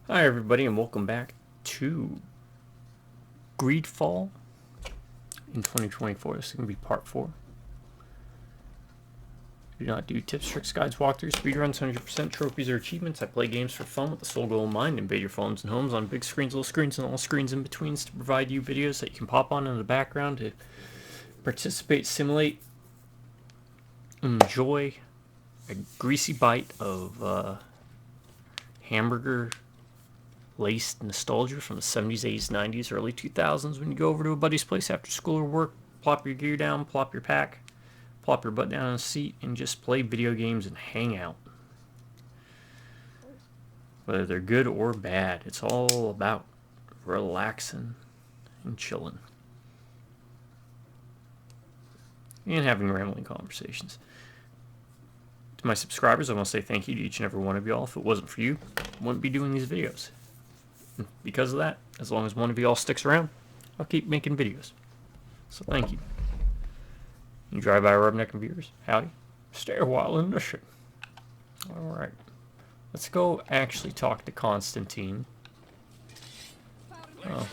Hi everybody and welcome back to GreedFall in 2024. This is going to be part 4. I do not do tips, tricks, guides, walkthroughs, speedruns, 100% trophies, or achievements. I play games for fun with the sole goal in mind. Invade your phones and homes on big screens, little screens, and all screens in betweens to provide you videos that you can pop on in the background to participate, simulate, enjoy a greasy bite of hamburger laced nostalgia from the 70s, 80s, 90s, early 2000s when you go over to a buddy's place after school or work, plop your gear down, plop your pack, plop your butt down on a seat, and just play video games and hang out. Whether they're good or bad, it's all about relaxing and chilling and having rambling conversations. To my subscribers, I want to say thank you to each and every one of y'all. If it wasn't for you, I wouldn't be doing these videos. And because of that, as long as one of y'all sticks around, I'll keep making videos. So thank you. You drive by Rubneck and viewers, howdy. Stay a while and listen. Alright. Let's go actually talk to Constantine. Oh.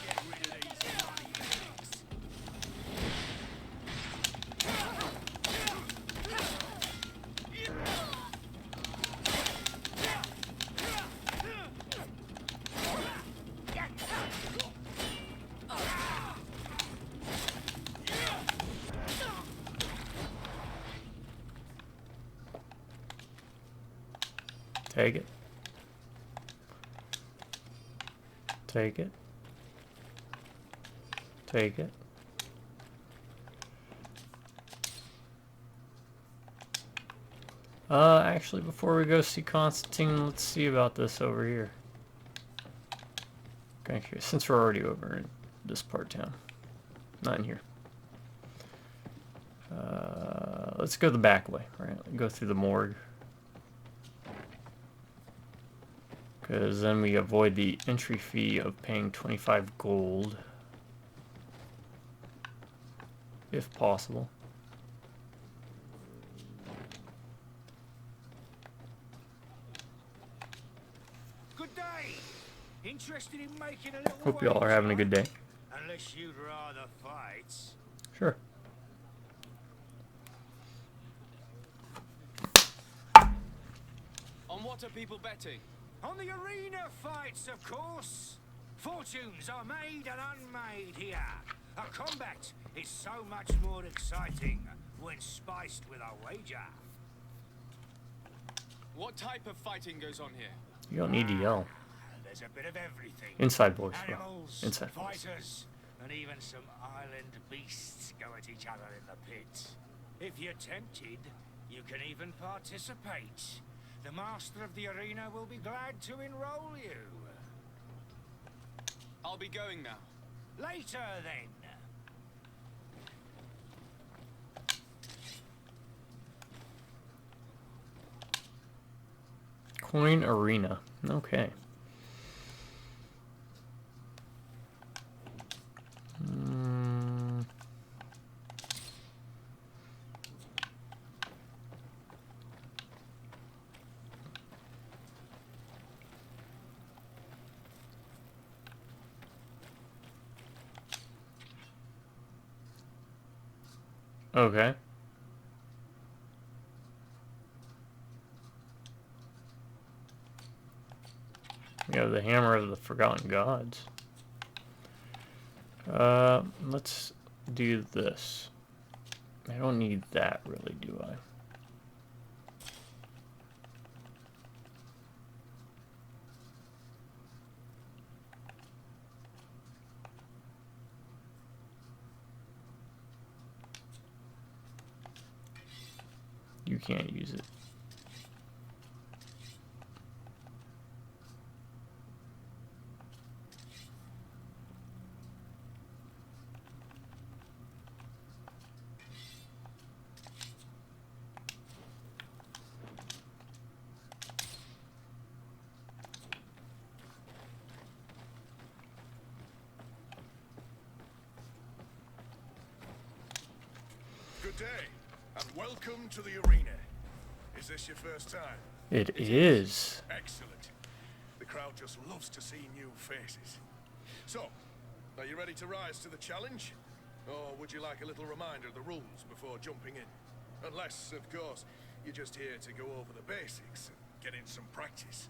Take it. Take it. Take it. Actually, before we go see Constantine, let's see about this over here. Okay, since we're already over in this part of town. Not in here. Let's go the back way, right? Go through the morgue. Because then we avoid the entry fee of paying 25 gold. If possible. Good day. Interested in making a little Hope y'all are having a good day. Unless you'd rather fight. Sure. On what are people betting? On the arena fights, of course. Fortunes are made and unmade here. A combat is so much more exciting when spiced with a wager. What type of fighting goes on here? You don't need to yell. There's a bit of everything. Inside voice, bro. Animals, Inside voice. fighters, and even some island beasts go at each other in the pit. If you're tempted, you can even participate. The master of the arena will be glad to enroll you. I'll be going now. Later, then. Coin Arena. Okay. Okay. We have the Hammer of the Forgotten Gods. Let's do this. I don't need that really, do I? You can't use it. Good day, and welcome to the arena. Is this your first time? It is. Excellent. The crowd just loves to see new faces. So, are you ready to rise to the challenge? Or would you like a little reminder of the rules before jumping in? Unless, of course, you're just here to go over the basics and get in some practice.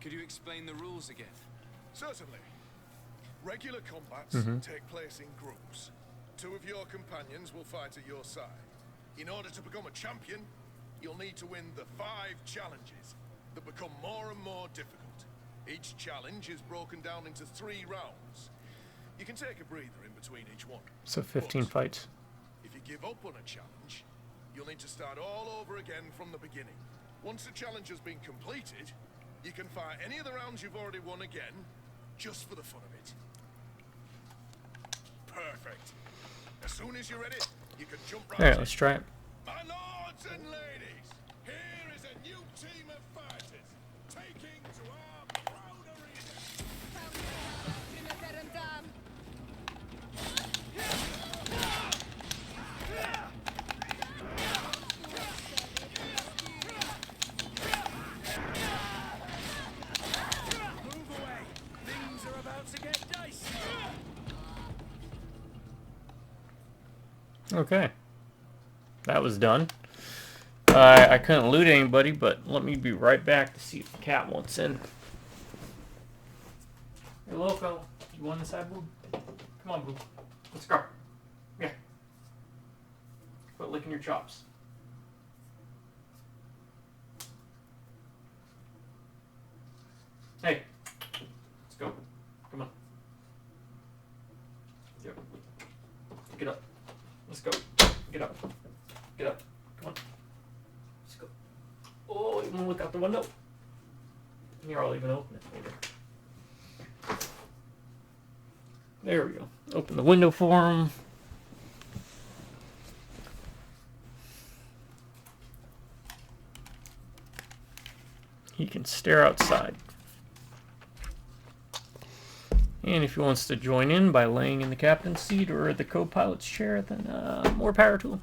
Could you explain the rules again? Certainly. Regular combats take place in groups. 2 of your companions will fight at your side. In order to become a champion, you'll need to win the 5 challenges that become more and more difficult. Each challenge is broken down into 3 rounds. You can take a breather in between each one. So 15 But fights. if you give up on a challenge, you'll need to start all over again from the beginning. Once the challenge has been completed, you can fight any of the rounds you've already won again, just for the fun of it. Perfect. As soon as you're ready, you can jump right Alright, in. let's try it. My lords and ladies, here is a new team of fighters, taking to our proud arena. Move away. Things are about to get dicey. Okay. That was done. I couldn't loot anybody, but let me be right back to see if the cat wants in. Hey, Loco, you want inside, boo? Come on, boo. Let's go. Yeah. Quit licking your chops. Hey. Let's go. Come on. Yep. Get up. Let's go. Get up. Get up. Come on. Let's go. Oh, you want to look out the window? Here, I'll even open it for you. There we go. Open the window for him. He can stare outside. And if he wants to join in by laying in the captain's seat or the co-pilot's chair, then more power to him.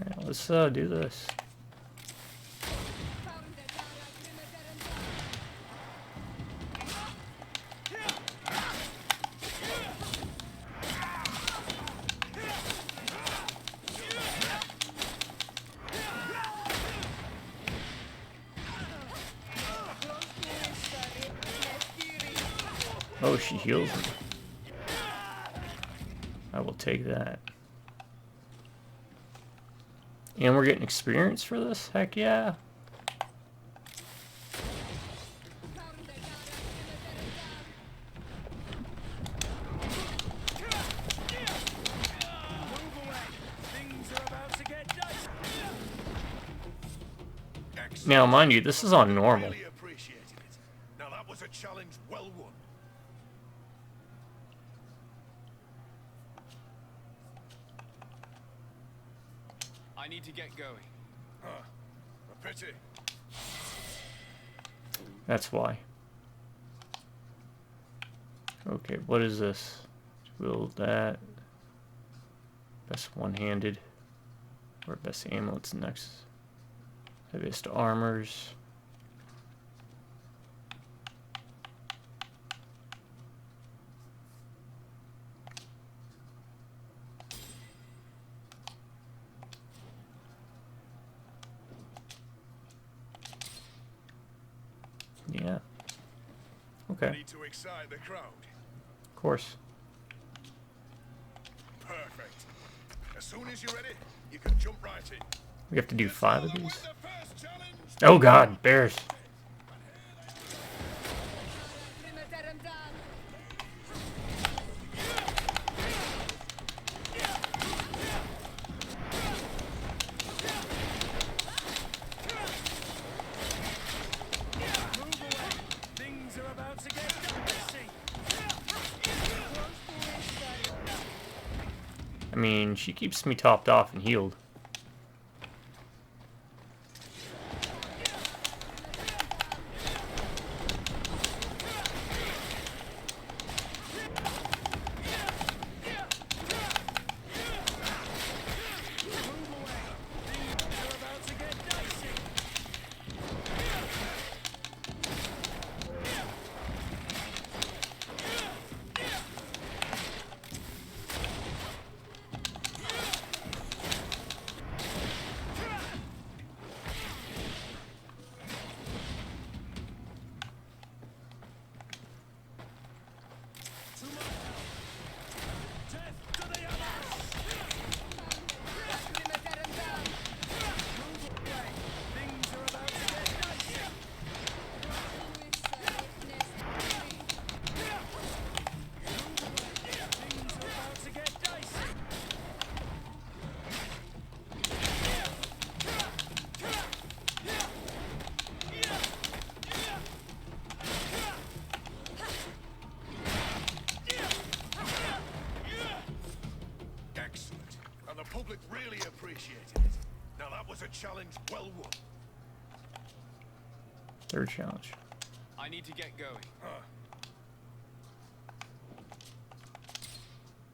Alright, let's do this. Oh, she heals me. I will take that. And we're getting experience for this? Heck yeah. Now, mind you, this is on normal. Really appreciated it. Now that was a challenge well won. I need to get going. Huh. A pity. That's why. Okay, what is this? Build that. Best one-handed. Or best amulets next. Heaviest armors. Yeah. Okay. Ready to excite the crowd. Of course. Perfect. As soon as you're ready, you can jump right in. We have to do 5 of With these. the first challenge. Oh god, bears. Things are about to get dicey. I mean, she keeps me topped off and healed. challenge well won. Third challenge. I need to get going.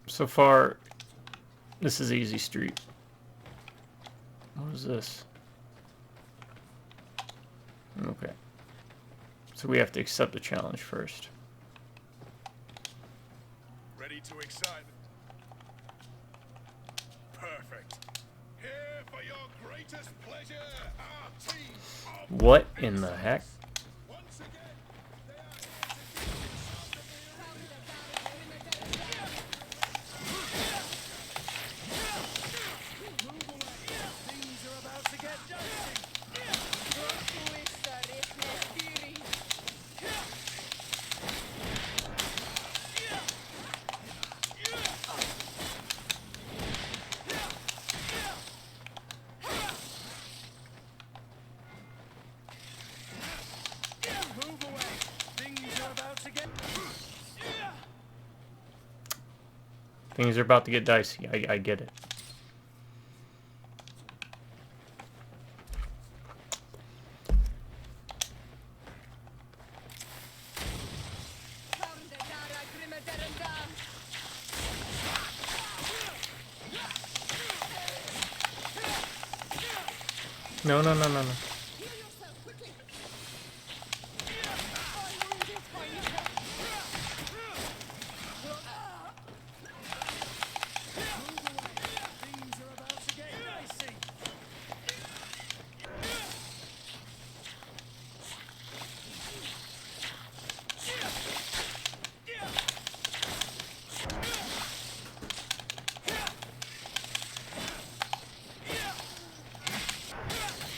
So far, this is easy street. What is this? Okay. So we have to accept the challenge first. Ready to excite? Perfect. Here for your greatest pleasure, our team of What in the heck? once again, they are Things are about to get dicey. Move away. Things are about to get. Things are about to get dicey. I get it. No, no, no, no, no. Things are about to get dicey.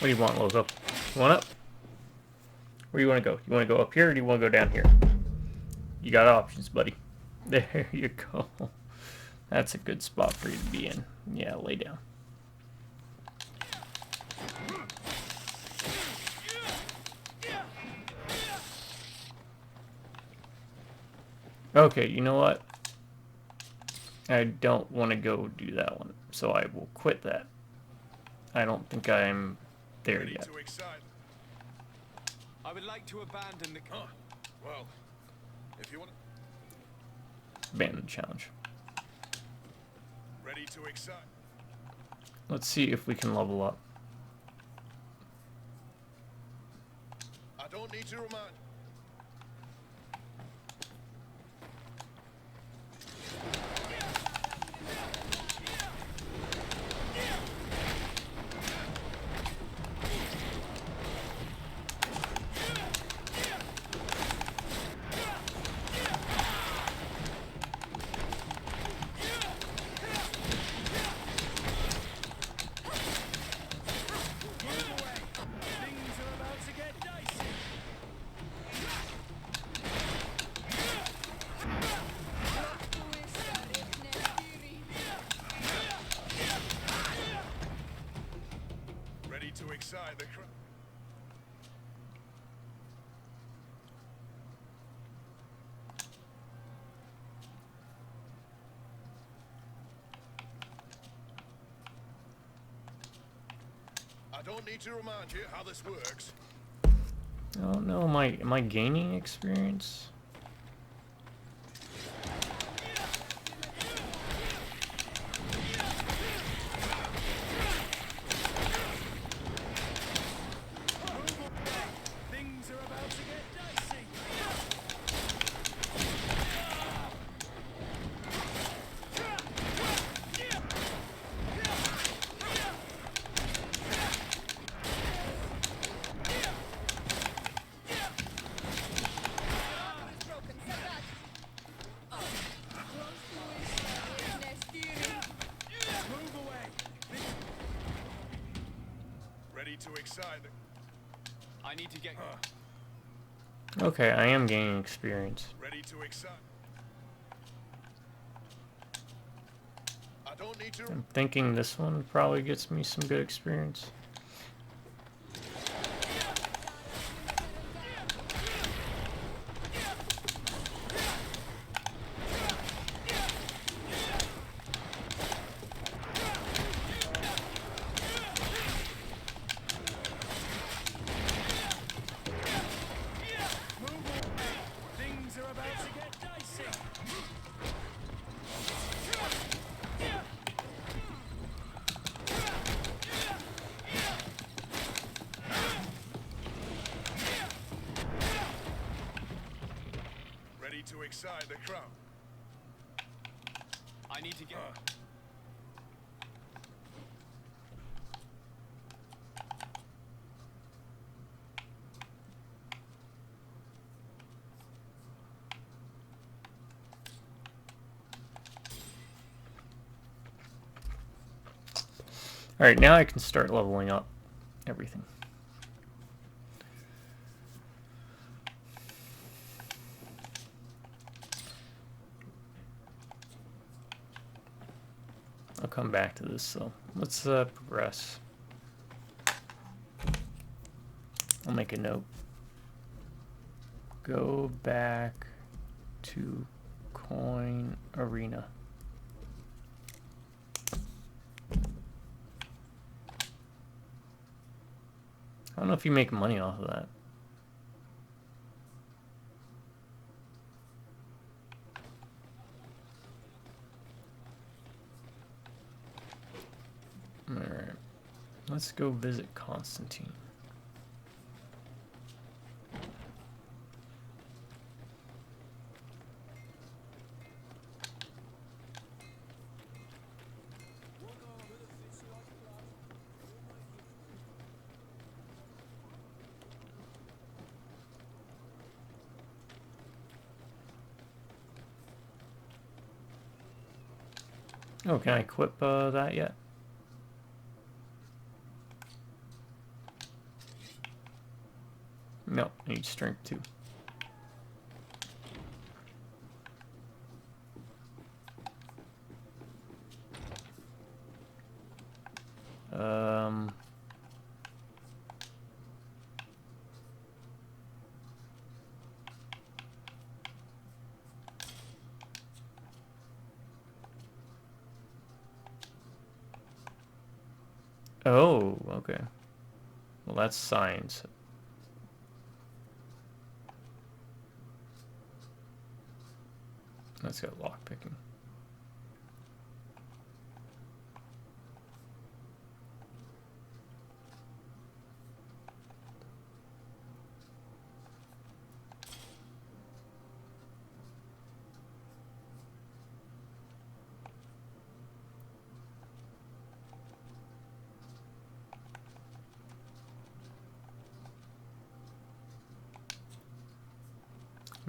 What do you want, Loco? You want up? Where do you want to go? You want to go up here or do you want to go down here? You got options, buddy. There you go. That's a good spot for you to be in. Yeah, lay down. Okay, you know what? I don't want to go do that one, so I will quit that. I don't think I'm there ready yet. to excite. I would like to abandon the... Well, if you want, Abandon the challenge. ready to excite. Let's see if we can level up. I don't need to remind. Things are about to get dicey. Ready to excite the crowd. I don't need to remind you how this works. Oh no, am I gaining experience? Things are about to get dicey. Move away. Ready to excite the... I need to get... Okay, I am gaining experience. Ready to excite. I don't need to... I'm thinking this one probably gets me some good experience. to excite the crowd. I need to get... Alright, now I can start leveling up everything. I'll come back to this, so let's progress. I'll make a note. Go back to Coin Arena. I don't know if you make money off of that. Alright. Let's go visit Constantine. Oh, can I equip that yet? No, I need strength 2. Oh, okay. Well, that's science. That's got lockpicking.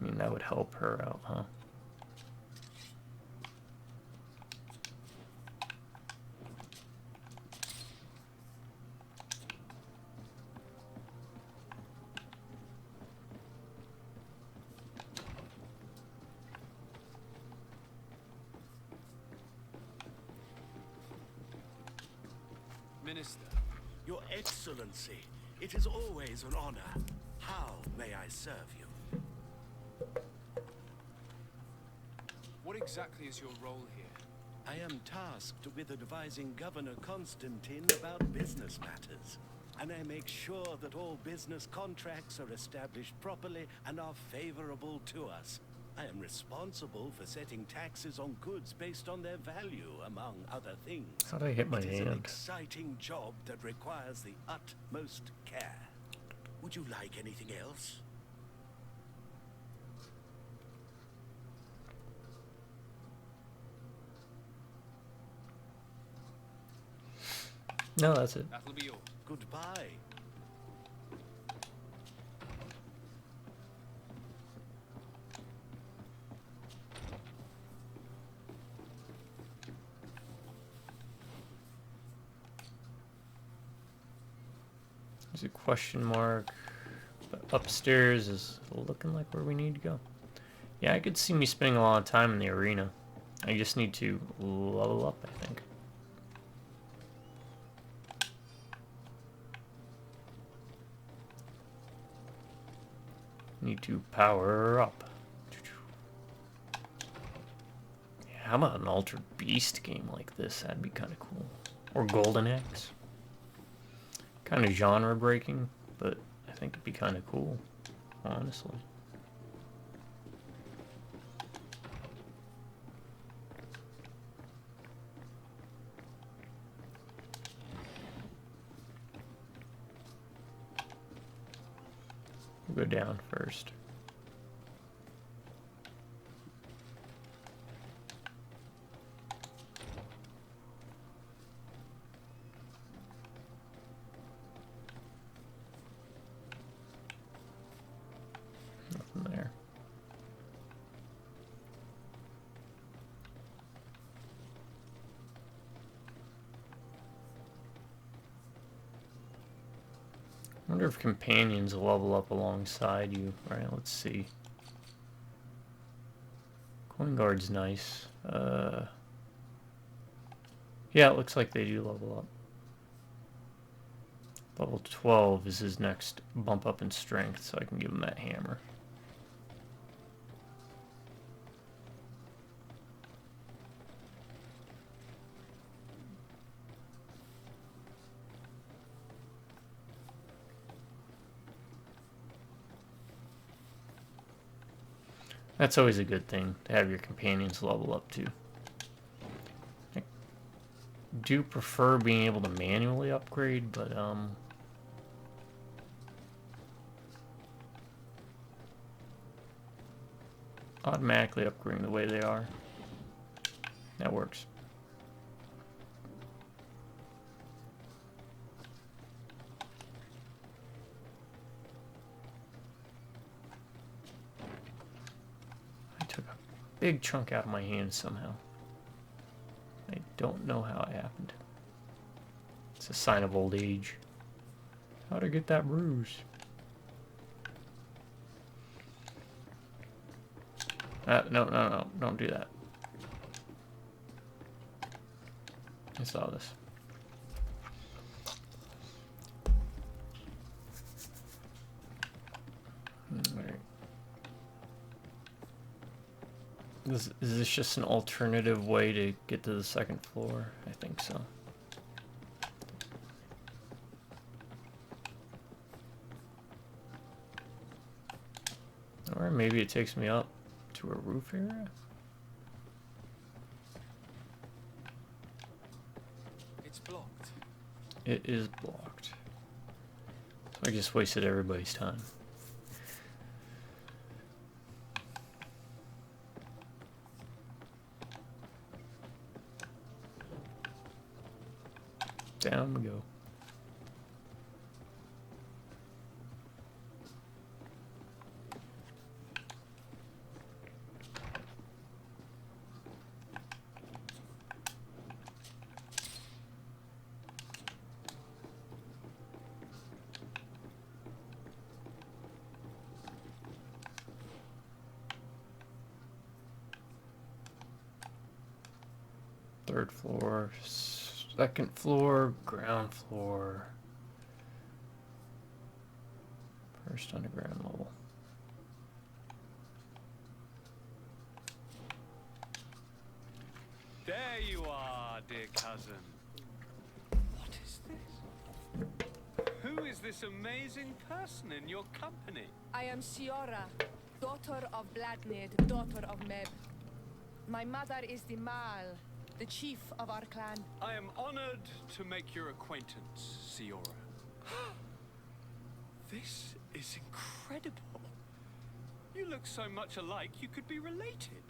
I mean, that would help her out, huh? Minister. Your Excellency, it is always an honor. How may I serve you? What exactly is your role here? I am tasked with advising Governor Constantine about business matters. And I make sure that all business contracts are established properly and are favorable to us. I am responsible for setting taxes on goods based on their value, among other things. How'd I hit my It is an hand? exciting job that requires the utmost care. Would you like anything else? No, that's it. That'll be all. Goodbye. There's a question mark. But upstairs is looking like where we need to go. Yeah, I could see me spending a lot of time in the arena. I just need to level up, I think. Need to power up. Yeah, how about an Altered Beast game like this? That'd be kind of cool. Or Golden Axe. Kind of genre breaking, but I think it'd be kind of cool, honestly. We'll go down first. wonder if companions level up alongside you. Right, let's see. Coin Guard's nice. Yeah, it looks like they do level up. Level 12 is his next bump up in strength, so I can give him that hammer. That's always a good thing, to have your companions level up too. I do prefer being able to manually upgrade, but automatically upgrading the way they are, that works. I took a big chunk out of my hand somehow. I don't know how it happened. It's a sign of old age. How'd I get that bruise? No, don't do that. I saw this. Alright. Is this just an alternative way to get to the second floor? I think so. Or maybe it takes me up to a roof area? It's blocked. It is blocked. So I just wasted everybody's time. Down we go. Third floor, second floor, ground floor, first underground level. There you are, dear cousin. What is this? Who is this amazing person in your company? I am Siora, daughter of Bladnid, daughter of Meb. My mother is the Mal, the chief of our clan. I am honored to make your acquaintance, Siora. This is incredible. You look so much alike, you could be related.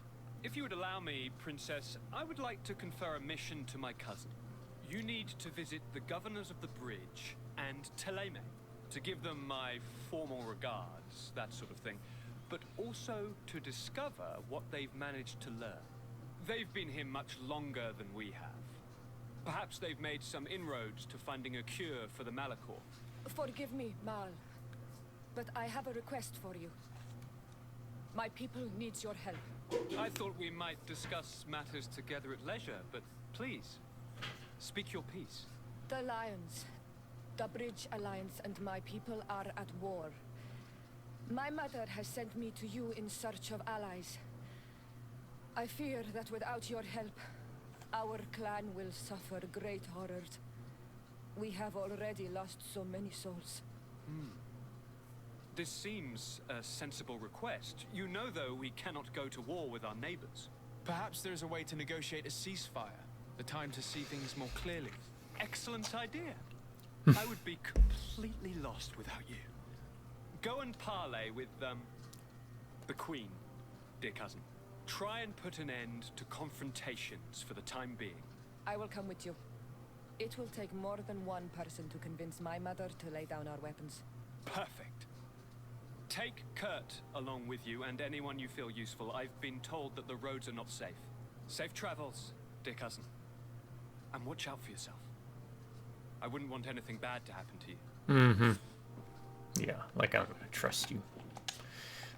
If you would allow me, Princess, I would like to confer a mission to my cousin. You need to visit the governors of the bridge and Teleme to give them my formal regards, that sort of thing, but also to discover what they've managed to learn. They've been here much longer than we have. Perhaps they've made some inroads to finding a cure for the Malachor. Forgive me, Mal, but I have a request for you. My people needs your help. I thought we might discuss matters together at leisure, but please, speak your piece. The Lions, the Bridge Alliance and my people are at war. My mother has sent me to you in search of allies. I fear that without your help, our clan will suffer great horrors. We have already lost so many souls. This seems a sensible request. You know, though, we cannot go to war with our neighbors. Perhaps there's a way to negotiate a ceasefire. The time to see things more clearly. Excellent idea. I would be completely lost without you. Go and parley with, the Queen, dear cousin. Try and put an end to confrontations for the time being. I will come with you. It will take more than one person to convince my mother to lay down our weapons. Perfect. Take Kurt along with you and anyone you feel useful. I've been told that the roads are not safe. Safe travels, dear cousin. And watch out for yourself. I wouldn't want anything bad to happen to you. Yeah, like I'm gonna trust you.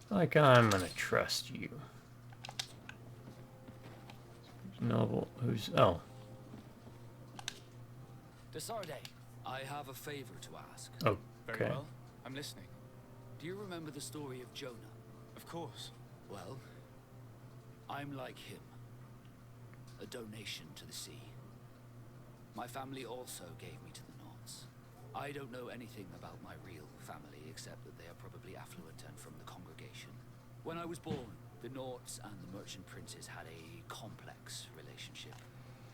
Like I'm gonna trust you. Noble, who's... Oh. Desarde, I have a favor to ask. Okay. Very well. I'm listening. Do you remember the story of Jonah? Of course. Well, I'm like him. A donation to the sea. My family also gave me to the Nords. I don't know anything about my real family, except that they are probably affluent and from the congregation. When I was born, the Nords and the merchant princes had a complex relationship.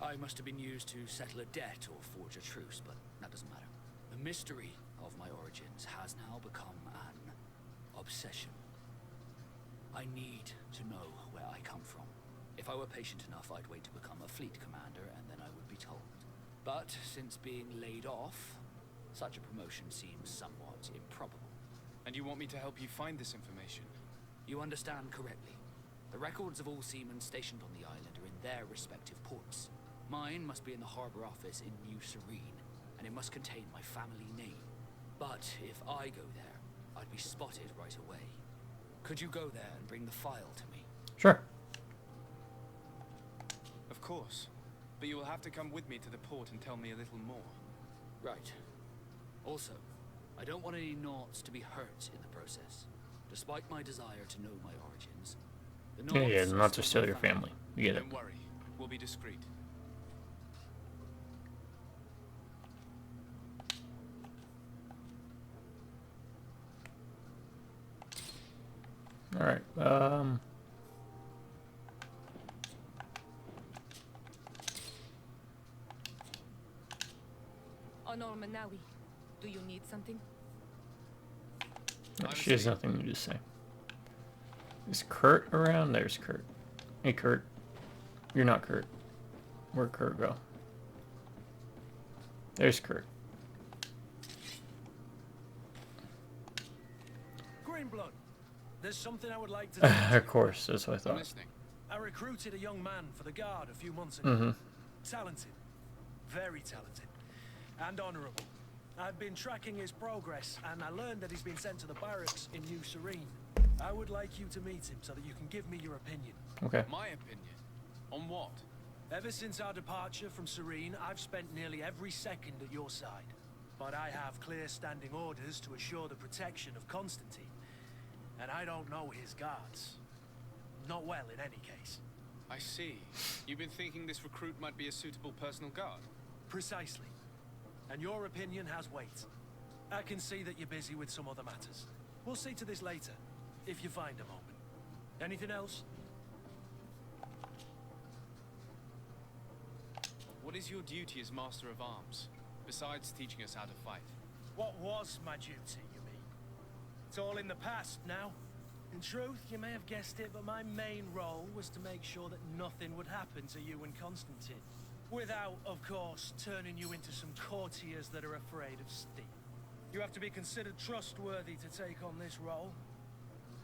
I must have been used to settle a debt or forge a truce, but that doesn't matter. The mystery of my origins has now become an obsession. I need to know where I come from. If I were patient enough, I'd wait to become a fleet commander, and then I would be told. But since being laid off, such a promotion seems somewhat improbable. And you want me to help you find this information? You understand correctly. The records of all seamen stationed on the island are in their respective ports. Mine must be in the harbor office in New Serene, and it must contain my family name. But if I go there, I'd be spotted right away. Could you go there and bring the file to me? Sure. Of course. But you will have to come with me to the port and tell me a little more. Right. Also, I don't want any Nords to be hurt in the process. Despite my desire to know my origins, the Nords Yeah, not to steal your family. You get it. Don't worry. We'll be discreet. All right. Honor Manawi, do you need something? She has nothing to say. Is Kurt around? There's Kurt. Hey, Kurt. You're not Kurt. Where'd Kurt go? There's Kurt. Greenblood, there's something I would like to do. Of course, that's what I I'm thought. listening. I recruited a young man for the guard a few months ago. Mm-hmm. Talented. Very talented. And honorable. I've been tracking his progress, and I learned that he's been sent to the barracks in New Serene. I would like you to meet him so that you can give me your opinion. Okay. My opinion? On what? Ever since our departure from Serene, I've spent nearly every second at your side. But I have clear standing orders to assure the protection of Constantine. And I don't know his guards. Not well, in any case. I see. You've been thinking this recruit might be a suitable personal guard? Precisely. And your opinion has weight. I can see that you're busy with some other matters. We'll see to this later, if you find a moment. Anything else? What is your duty as Master of Arms, besides teaching us how to fight? What was my duty, you mean? It's all in the past now. In truth, you may have guessed it, but my main role was to make sure that nothing would happen to you and Constantine. Without, of course, turning you into some courtiers that are afraid of steel. You have to be considered trustworthy to take on this role.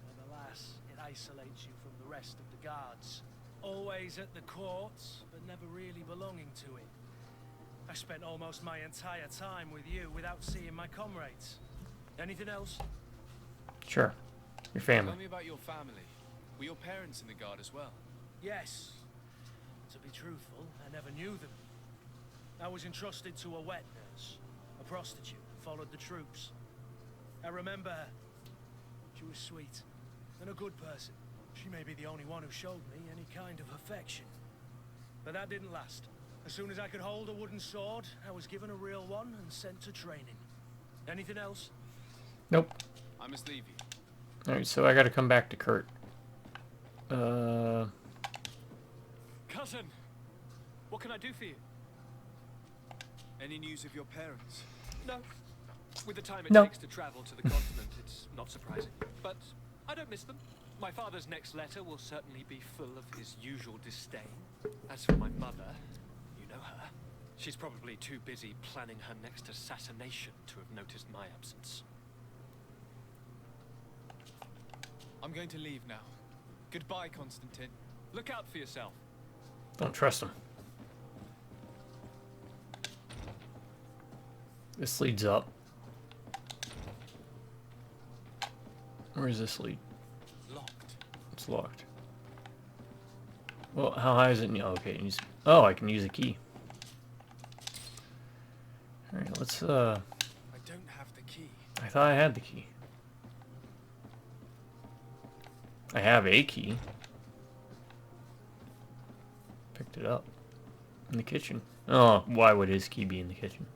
And alas, it isolates you from the rest of the guards. Always at the courts, but never really belonging to it. I spent almost my entire time with you without seeing my comrades. Anything else? Sure. Your family. Tell me about your family. Were your parents in the guard as well? Yes. To be truthful, I never knew them. I was entrusted to a wet nurse, a prostitute who followed the troops. I remember her. She was sweet and a good person. She may be the only one who showed me any kind of affection. But that didn't last. As soon as I could hold a wooden sword, I was given a real one and sent to training. Anything else? Nope. I must leave you. Alright, so I gotta come back to Kurt. Cousin, what can I do for you? Any news of your parents? No. With the time it No. takes to travel to the continent, it's not surprising. But I don't miss them. My father's next letter will certainly be full of his usual disdain. As for my mother, you know her. She's probably too busy planning her next assassination to have noticed my absence. I'm going to leave now. Goodbye, Constantine. Look out for yourself. Don't trust him. This leads up. Where does this lead? Locked. It's locked. Well, how high is it? Okay, oh, I can use a key. Alright, let's, I don't have the key. I thought I had the key. I have a key. Picked it up. In the kitchen. Oh, why would his key be in the kitchen?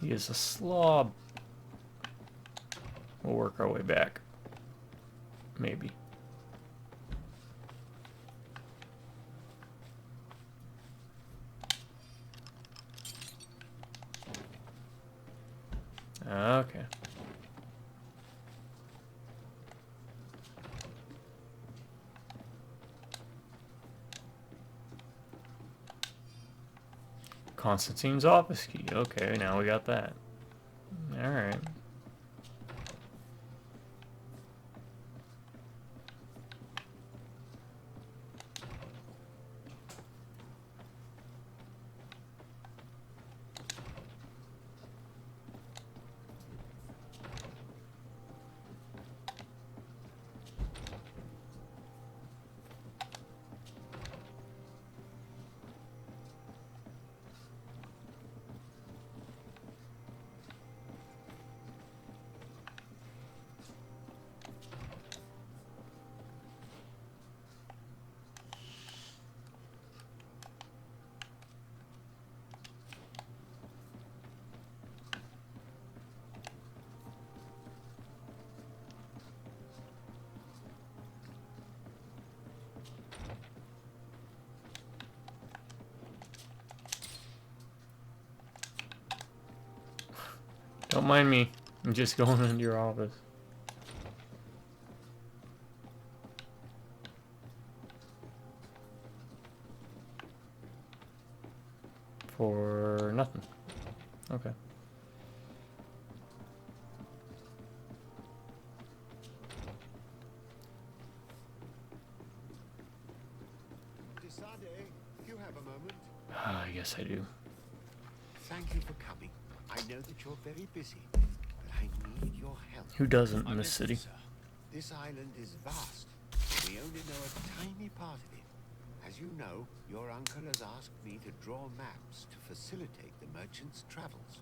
He is a slob. We'll work our way back. Maybe. Okay. Constantine's office key. Okay, now we got that. Alright. Don't mind me. I'm just going into your office. For nothing. Okay. You have a moment? Ah, yes, I do. Thank you for coming. I know that you're very busy, but I need your help. Who doesn't in this city? This island is vast. We only know a tiny part of it. As you know, your uncle has asked me to draw maps to facilitate the merchant's travels.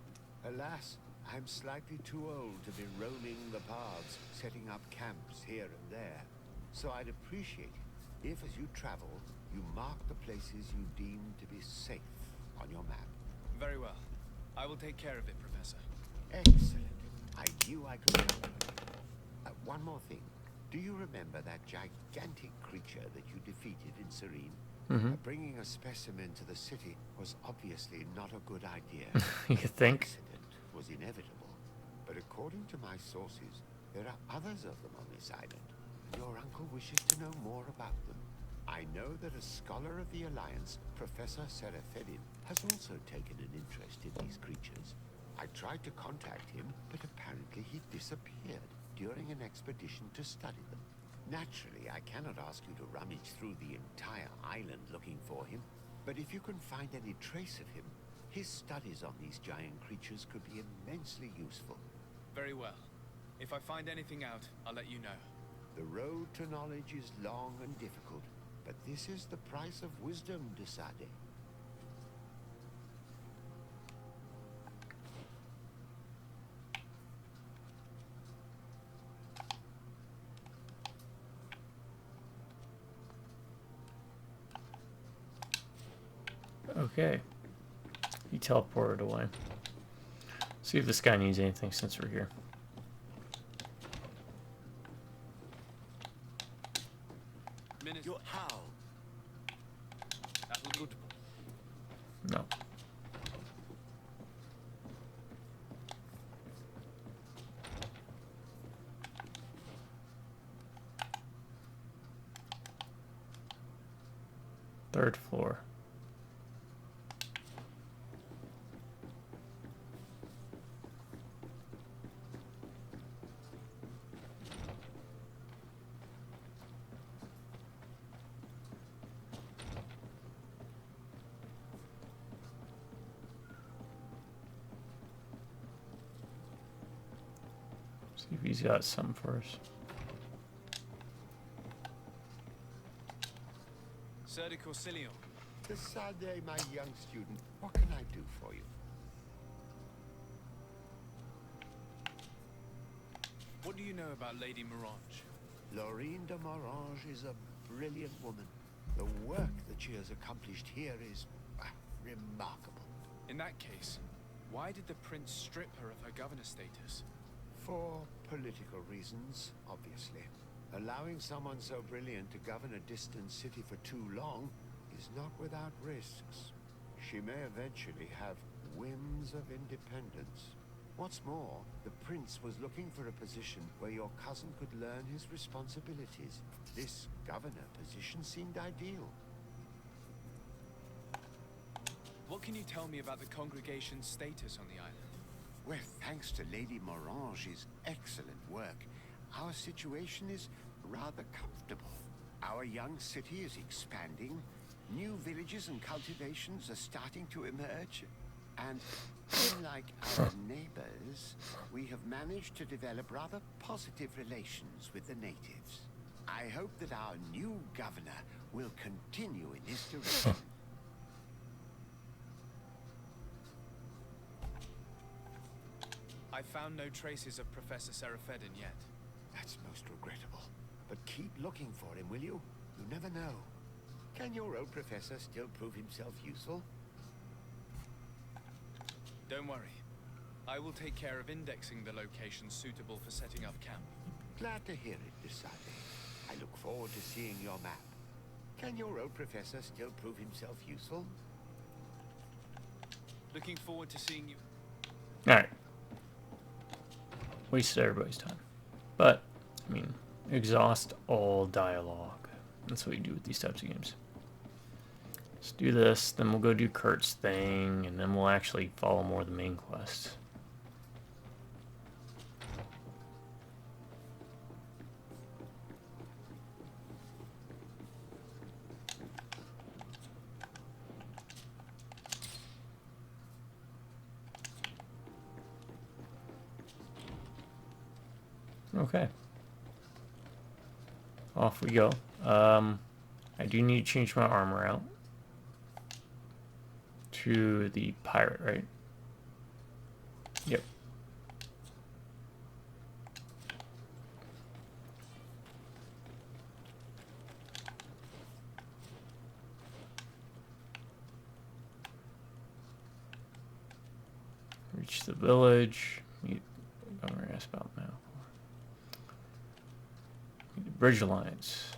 Alas, I'm slightly too old to be roaming the paths, setting up camps here and there. So I'd appreciate it if, as you travel, you mark the places you deem to be safe on your map. Very well. I will take care of it, Professor. Excellent. I knew I could count on you. One more thing. Do you remember that gigantic creature that you defeated in Serene? Bringing a specimen to the city was obviously not a good idea. You think? Accident was inevitable. But according to my sources, there are others of them on this island. Your uncle wishes to know more about them. I know that a scholar of the Alliance, Professor Serafedin, has also taken an interest in these creatures. I tried to contact him, but apparently he disappeared during an expedition to study them. Naturally, I cannot ask you to rummage through the entire island looking for him, but if you can find any trace of him, his studies on these giant creatures could be immensely useful. Very well. If I find anything out, I'll let you know. The road to knowledge is long and difficult, but this is the price of wisdom, de Sade. Okay. He teleported away. See if this guy needs anything since we're here. You're how? No. Third floor. See if he's got some for us. Decidez, my young student. What can I do for you? What do you know about Lady Morange? Laurine de Morange is a brilliant woman. The work that she has accomplished here is remarkable. In that case, why did the prince strip her of her governor status? For political reasons, obviously. Allowing someone so brilliant to govern a distant city for too long is not without risks. She may eventually have whims of independence. What's more, the prince was looking for a position where your cousin could learn his responsibilities. This governor position seemed ideal. What can you tell me about the congregation's status on the island? Well, thanks to Lady Morange's excellent work, our situation is rather comfortable. Our young city is expanding. New villages and cultivations are starting to emerge. And unlike our neighbors, we have managed to develop rather positive relations with the natives. I hope that our new governor will continue in this direction. I found no traces of Professor Seraphedin yet. That's most regrettable. But keep looking for him, will you? You never know. Can your old professor still prove himself useful? Don't worry. I will take care of indexing the locations suitable for setting up camp. Glad to hear it, Desade. I look forward to seeing your map. Can your old professor still prove himself useful? Looking forward to seeing you. Alright. Wasted everybody's time. But, I mean, exhaust all dialogue. That's what you do with these types of games. Let's do this, then we'll go do Kurt's thing, and then we'll actually follow more of the main quest. Okay. Off we go. I do need to change my armor out to the pirate, right? Yep. Reach the village. Meet Governor asked about now. Meet the Bridge Alliance.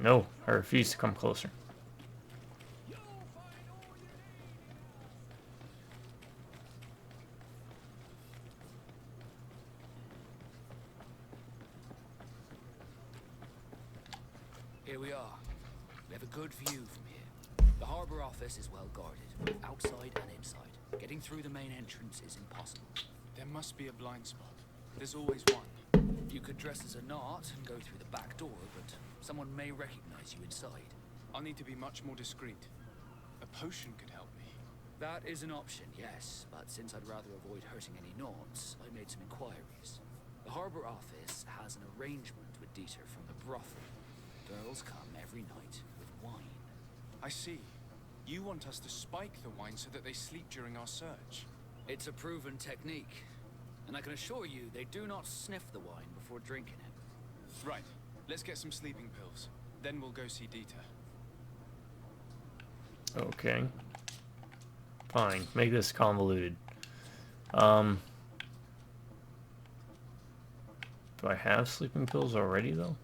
No, I refuse to come closer. Here we are. We have a good view from here. The harbor office is well guarded, outside and inside. Getting through the main entrance is impossible. There must be a blind spot. There's always one. You could dress as a knot and go through the back door, but someone may recognize you inside. I'll need to be much more discreet. A potion could help me. That is an option, yes, but since I'd rather avoid hurting any knots, I made some inquiries. The harbor office has an arrangement with Dieter from the brothel. Girls come every night with wine. I see. You want us to spike the wine so that they sleep during our search. It's a proven technique, and I can assure you they do not sniff the wine before drinking it. Right. Let's get some sleeping pills. Then we'll go see Dieter. Okay. Fine. Make this convoluted. Do I have sleeping pills already, though?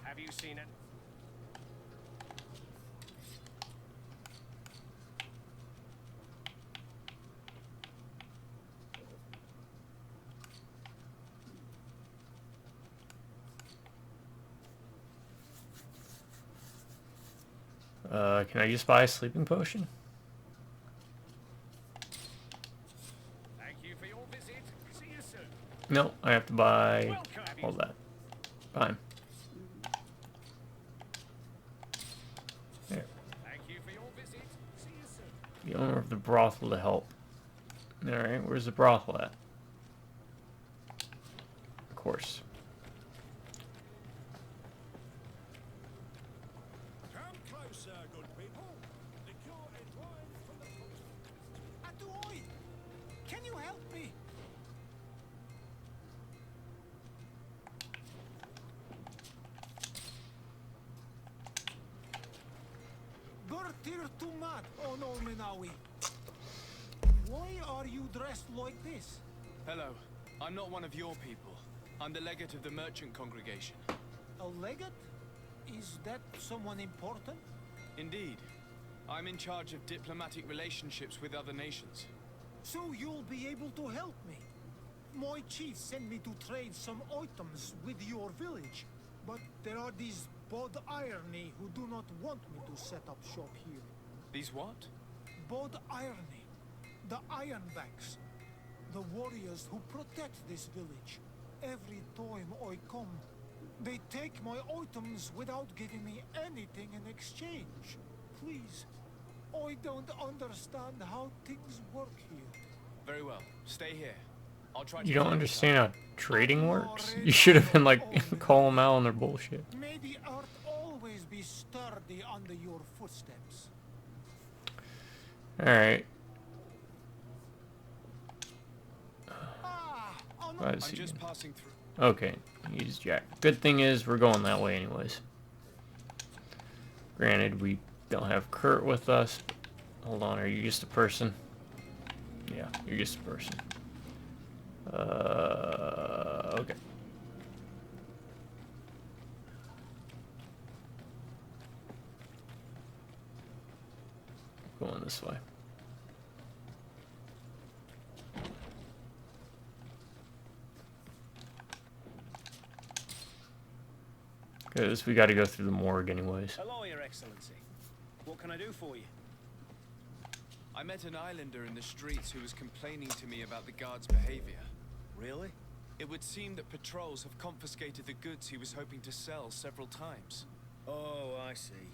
Have you seen it? Can I just buy a sleeping potion? Thank you for your visit. See you soon. No, I have to buy all that. Fine. There. Thank you for your visit. See you soon. The owner of the brothel to help. Alright, where's the brothel at? Of course. Come closer, good people. Liqueur and wine from the coast. Aduoi! Can you help me? Gertir Tumat, Ono Menawi. Why are you dressed like this? Hello. I'm not one of your people. I'm the legate of the merchant congregation. A legate? Is that someone important? Indeed. I'm in charge of diplomatic relationships with other nations. So you'll be able to help me. My chief sent me to trade some items with your village. But there are these Bod Irony who do not want me to set up shop here. These what? Bod Irony. The Ironbacks. The warriors who protect this village. Every time I come, they take my items without giving me anything in exchange. Please, I don't understand how things work here. Very well. Stay here. I'll try to You don't find understand how trading works? You should have been like, call them out on their bullshit. May the earth always be sturdy under your footsteps. Alright. I'm just passing through. Okay, he's Jack. Good thing is, we're going that way anyways. Granted, we don't have Kurt with us. Hold on, are you just a person? Yeah, you're just a person. Okay. Going this way. Because we got to go through the morgue anyways. Hello, Your Excellency. What can I do for you? I met an islander in the streets who was complaining to me about the guard's behavior. Really? It would seem that patrols have confiscated the goods he was hoping to sell several times. Oh, I see.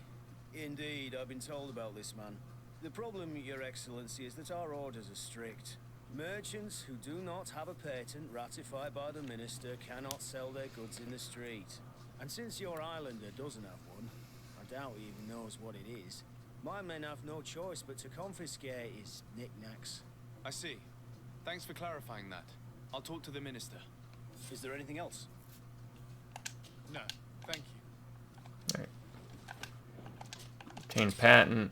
Indeed, I've been told about this man. The problem, Your Excellency, is that our orders are strict. Merchants who do not have a patent ratified by the minister cannot sell their goods in the street. And since your islander doesn't have one, I doubt he even knows what it is, my men have no choice but to confiscate his knickknacks. I see. Thanks for clarifying that. I'll talk to the minister. Is there anything else? No, thank you. Alright. Obtain patent.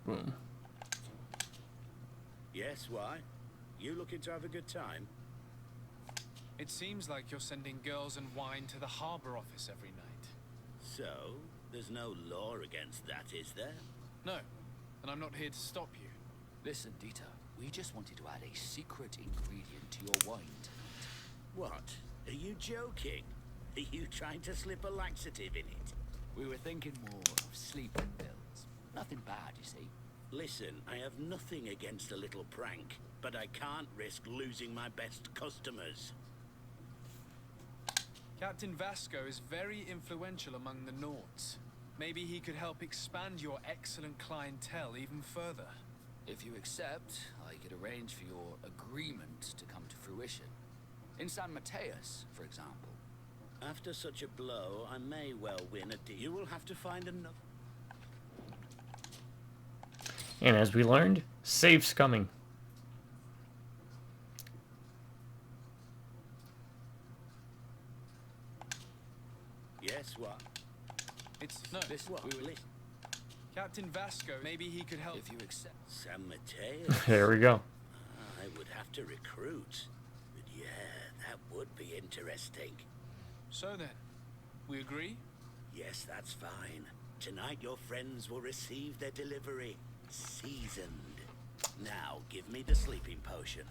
Boom. Yes, why? You looking to have a good time? It seems like you're sending girls and wine to the harbor office every night. So, there's no law against that, is there? No, and I'm not here to stop you. Listen, Dieter, we just wanted to add a secret ingredient to your wine tonight. What? Are you joking? Are you trying to slip a laxative in it? We were thinking more of sleeping pills. Nothing bad, you see. Listen, I have nothing against a little prank, but I can't risk losing my best customers. Captain Vasco is very influential among the Nords. Maybe he could help expand your excellent clientele even further. If you accept, I could arrange for your agreement to come to fruition. In San Mateus, for example. After such a blow, I may well win a deal. You will have to find another. And as we learned, safe's coming. Yes, what? It's no. This what? We were Listen. Captain Vasco. Maybe he could help. If you accept. San Mateus. There we go. I would have to recruit. But yeah, that would be interesting. So then, we agree? Yes, that's fine. Tonight your friends will receive their delivery, seasoned. Now give me the sleeping potion.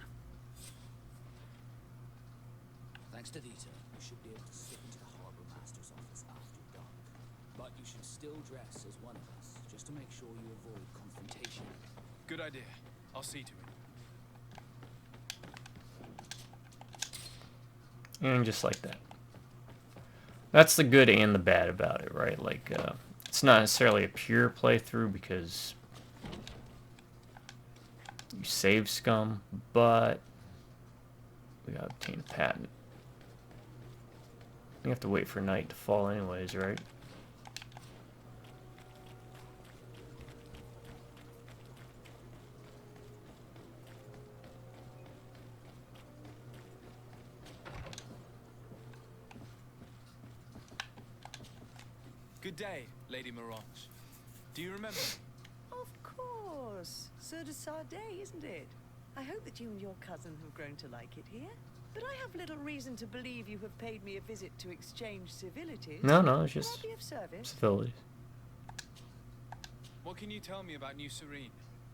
Thanks to Vita, you should be able to slip into the Harbor Master's office after dark. But you should still dress as one of us, just to make sure you avoid confrontation. Good idea. I'll see to it. And just like that. That's the good and the bad about it, right? Like, it's not necessarily a pure playthrough because you save scum, but we gotta obtain a patent. We have to wait for night to fall anyways, right? Good day, Lady Mirange. Do you remember me? Of course. Sir de Sardet, isn't it? I hope that you and your cousin have grown to like it here. But I have little reason to believe you have paid me a visit to exchange civilities. No, it's Can I just be of service? civilities. What can you tell me about New Serene?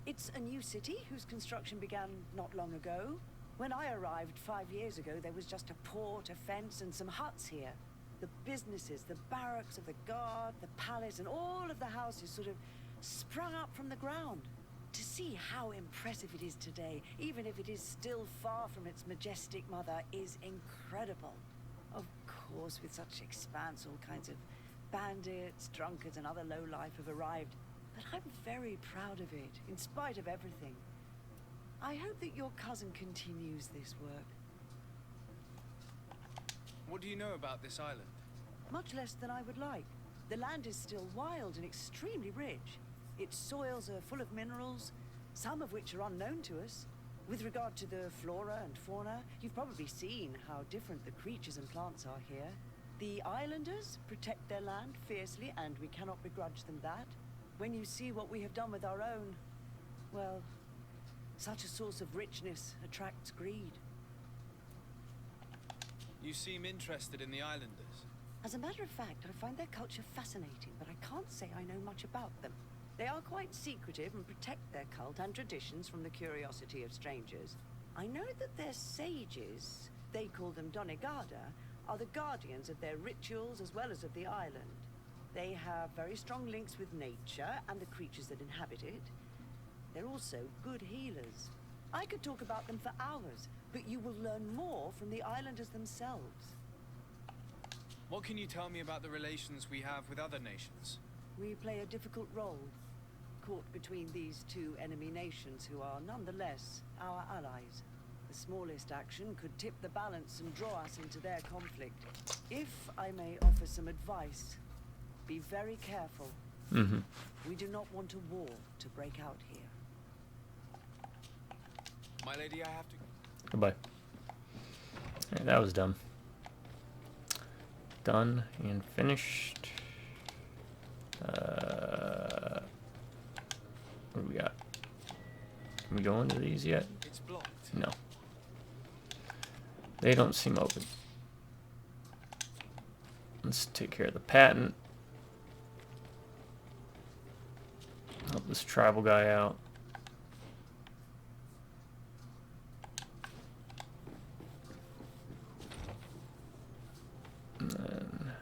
It's a new city whose construction began not long ago. When I arrived 5 years ago, there was just a port, a fence, and some huts here. The businesses, the barracks of the guard, the palace, and all of the houses sort of sprung up from the ground. To see how impressive it is today, even if it is still far from its majestic mother, is incredible. Of course, with such expanse, all kinds of bandits, drunkards, and other lowlife have arrived. But I'm very proud of it, in spite of everything. I hope that your cousin continues this work. What do you know about this island? Much less than I would like. The land is still wild and extremely rich. Its soils are full of minerals, some of which are unknown to us. With regard to the flora and fauna, you've probably seen how different the creatures and plants are here. The islanders protect their land fiercely, and we cannot begrudge them that. When you see what we have done with our own, well, such a source of richness attracts greed. You seem interested in the islanders. As a matter of fact, I find their culture fascinating, but I can't say I know much about them. They are quite secretive and protect their cult and traditions from the curiosity of strangers. I know that their sages, they call them Donegada, are the guardians of their rituals as well as of the island. They have very strong links with nature and the creatures that inhabit it. They're also good healers. I could talk about them for hours, but you will learn more from the islanders themselves. What can you tell me about the relations we have with other nations? We play a difficult role, caught between these two enemy nations who are nonetheless our allies. The smallest action could tip the balance and draw us into their conflict. If I may offer some advice, be very careful. We do not want a war to break out here. My lady, I have to... Goodbye. Alright, that was done. Done and finished. What do we got? Can we go into these yet? It's blocked. No. They don't seem open. Let's take care of the patent. Help this tribal guy out. And then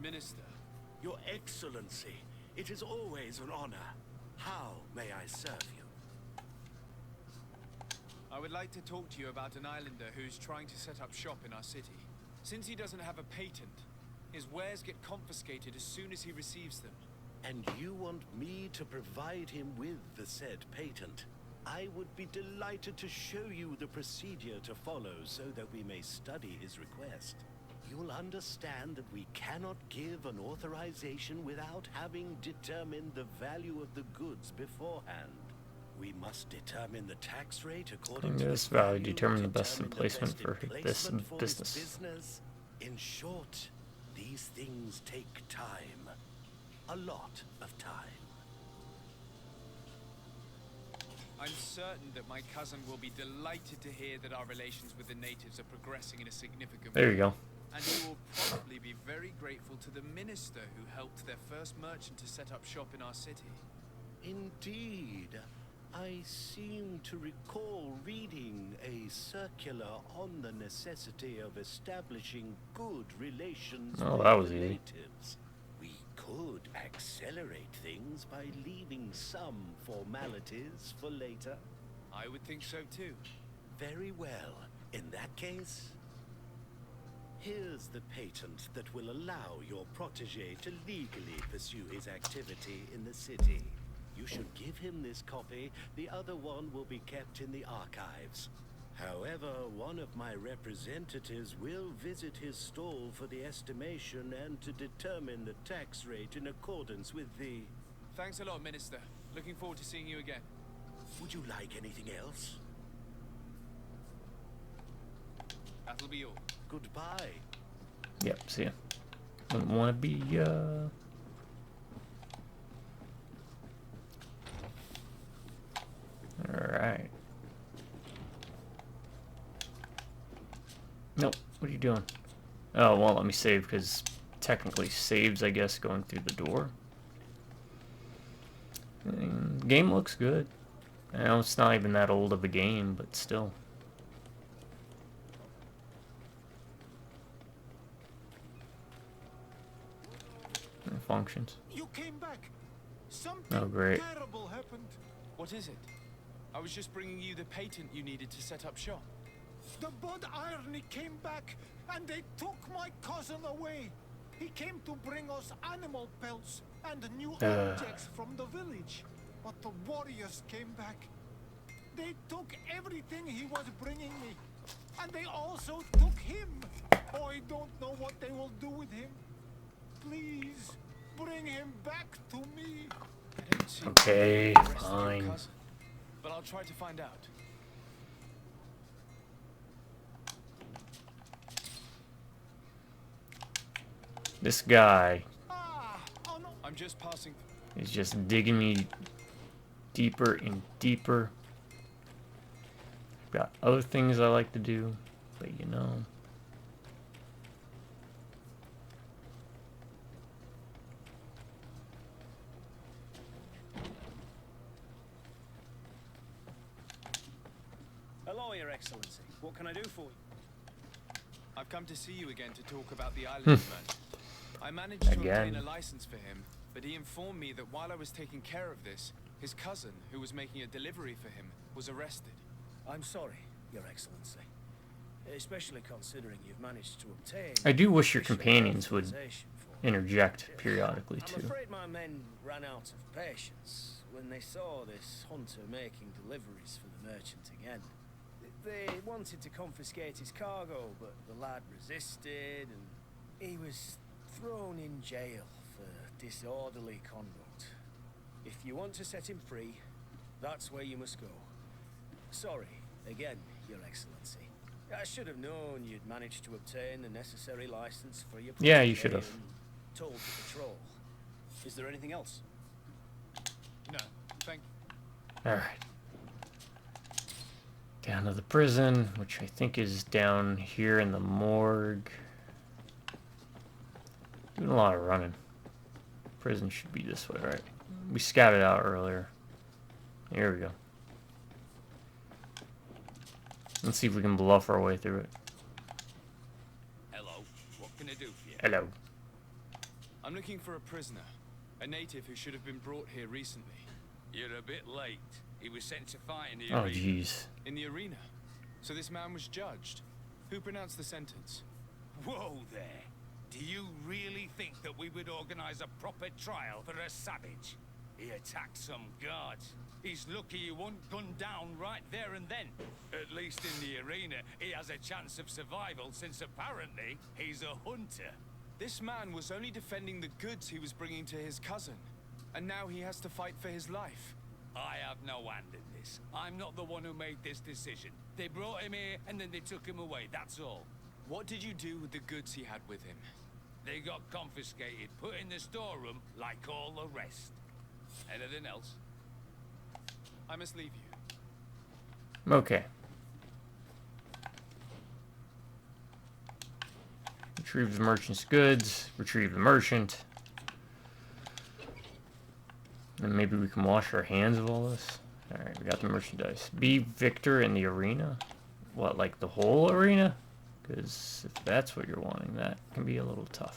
Minister, Your Excellency, it is always an honor. How may I serve you? I would like to talk to you about an islander who's trying to set up shop in our city. Since he doesn't have a patent, his wares get confiscated as soon as he receives them. And you want me to provide him with the said patent? I would be delighted to show you the procedure to follow so that we may study his request. You'll understand that we cannot give an authorization without having determined the value of the goods beforehand. We must determine the tax rate according to this this value, value, determine the best determine the emplacement for best this emplacement for his business. In short, these things take time. A lot of time. I'm certain that my cousin will be delighted to hear that our relations with the natives are progressing in a significant way. There you go. And he will probably be very grateful to the minister who helped their first merchant to set up shop in our city. Indeed. I seem to recall reading a circular on the necessity of establishing good relations Oh, with that was the easy. natives. We could accelerate things by leaving some formalities for later. I would think so too. Very well. In that case, here's the patent that will allow your protege to legally pursue his activity in the city. You should give him this copy. The other one will be kept in the archives. However, one of my representatives will visit his stall for the estimation and to determine the tax rate in accordance with the... Thanks a lot, Minister. Looking forward to seeing you again. Would you like anything else? That'll be all. Goodbye. Yep, see ya. Wouldn't want to be, Alright. Nope, what are you doing? Oh, it won't let me save because technically saves, I guess, going through the door. And game looks good. I know it's not even that old of a game, but still. It functions. You came back. Something Oh, great. terrible happened. What is it? I was just bringing you the patent you needed to set up shop. The Bud Irony came back, and they took my cousin away. He came to bring us animal pelts and new objects from the village. But the warriors came back. They took everything he was bringing me. And they also took him. Oh, I don't know what they will do with him. Please, bring him back to me. I don't see Okay, the rest of your fine. cousin, but I'll try to find out. This guy Ah, oh no. I'm just passing. is just digging me deeper and deeper. Got other things I like to do, but you know. Hello, Your Excellency. What can I do for you? I've come to see you again to talk about the island man. I managed to Again. obtain a license for him, but he informed me that while I was taking care of this, his cousin, who was making a delivery for him, was arrested. I'm sorry, Your Excellency. Especially considering you've managed to obtain... I do wish your official companions would authorization for it. interject periodically I'm too. afraid my men ran out of patience when they saw this hunter making deliveries for the merchant again. They wanted to confiscate his cargo, but the lad resisted, and he was thrown in jail for disorderly conduct. If you want to set him free, that's where you must go. Sorry, again, Your Excellency. I should have known you'd managed to obtain the necessary license for your... Yeah, you should have. Told to patrol. Is there anything else? No, thank you. Alright. Down to the prison, which I think is down here in the morgue. Doing a lot of running. Prison should be this way, right? We scouted out earlier. Here we go. Let's see if we can bluff our way through it. Hello, what can I do for you? Hello. I'm looking for a prisoner, a native who should have been brought here recently. You're a bit late. He was sent to fight in the Oh, arena. jeez. In the arena. So this man was judged. Who pronounced the sentence? Whoa there. Do you really think that we would organize a proper trial for a savage? He attacked some guards. He's lucky he wasn't gunned down right there and then. At least in the arena, he has a chance of survival since apparently he's a hunter. This man was only defending the goods he was bringing to his cousin, and now he has to fight for his life. I have no hand in this. I'm not the one who made this decision. They brought him here and then they took him away, that's all. What did you do with the goods he had with him? They got confiscated, put in the storeroom like all the rest. Anything else? I must leave you. Okay. Retrieve the merchant's goods. Retrieve the merchant. And maybe we can wash our hands of all this. Alright, we got the merchandise. Be victor in the arena? What, like the whole arena? Because if that's what you're wanting, that can be a little tough.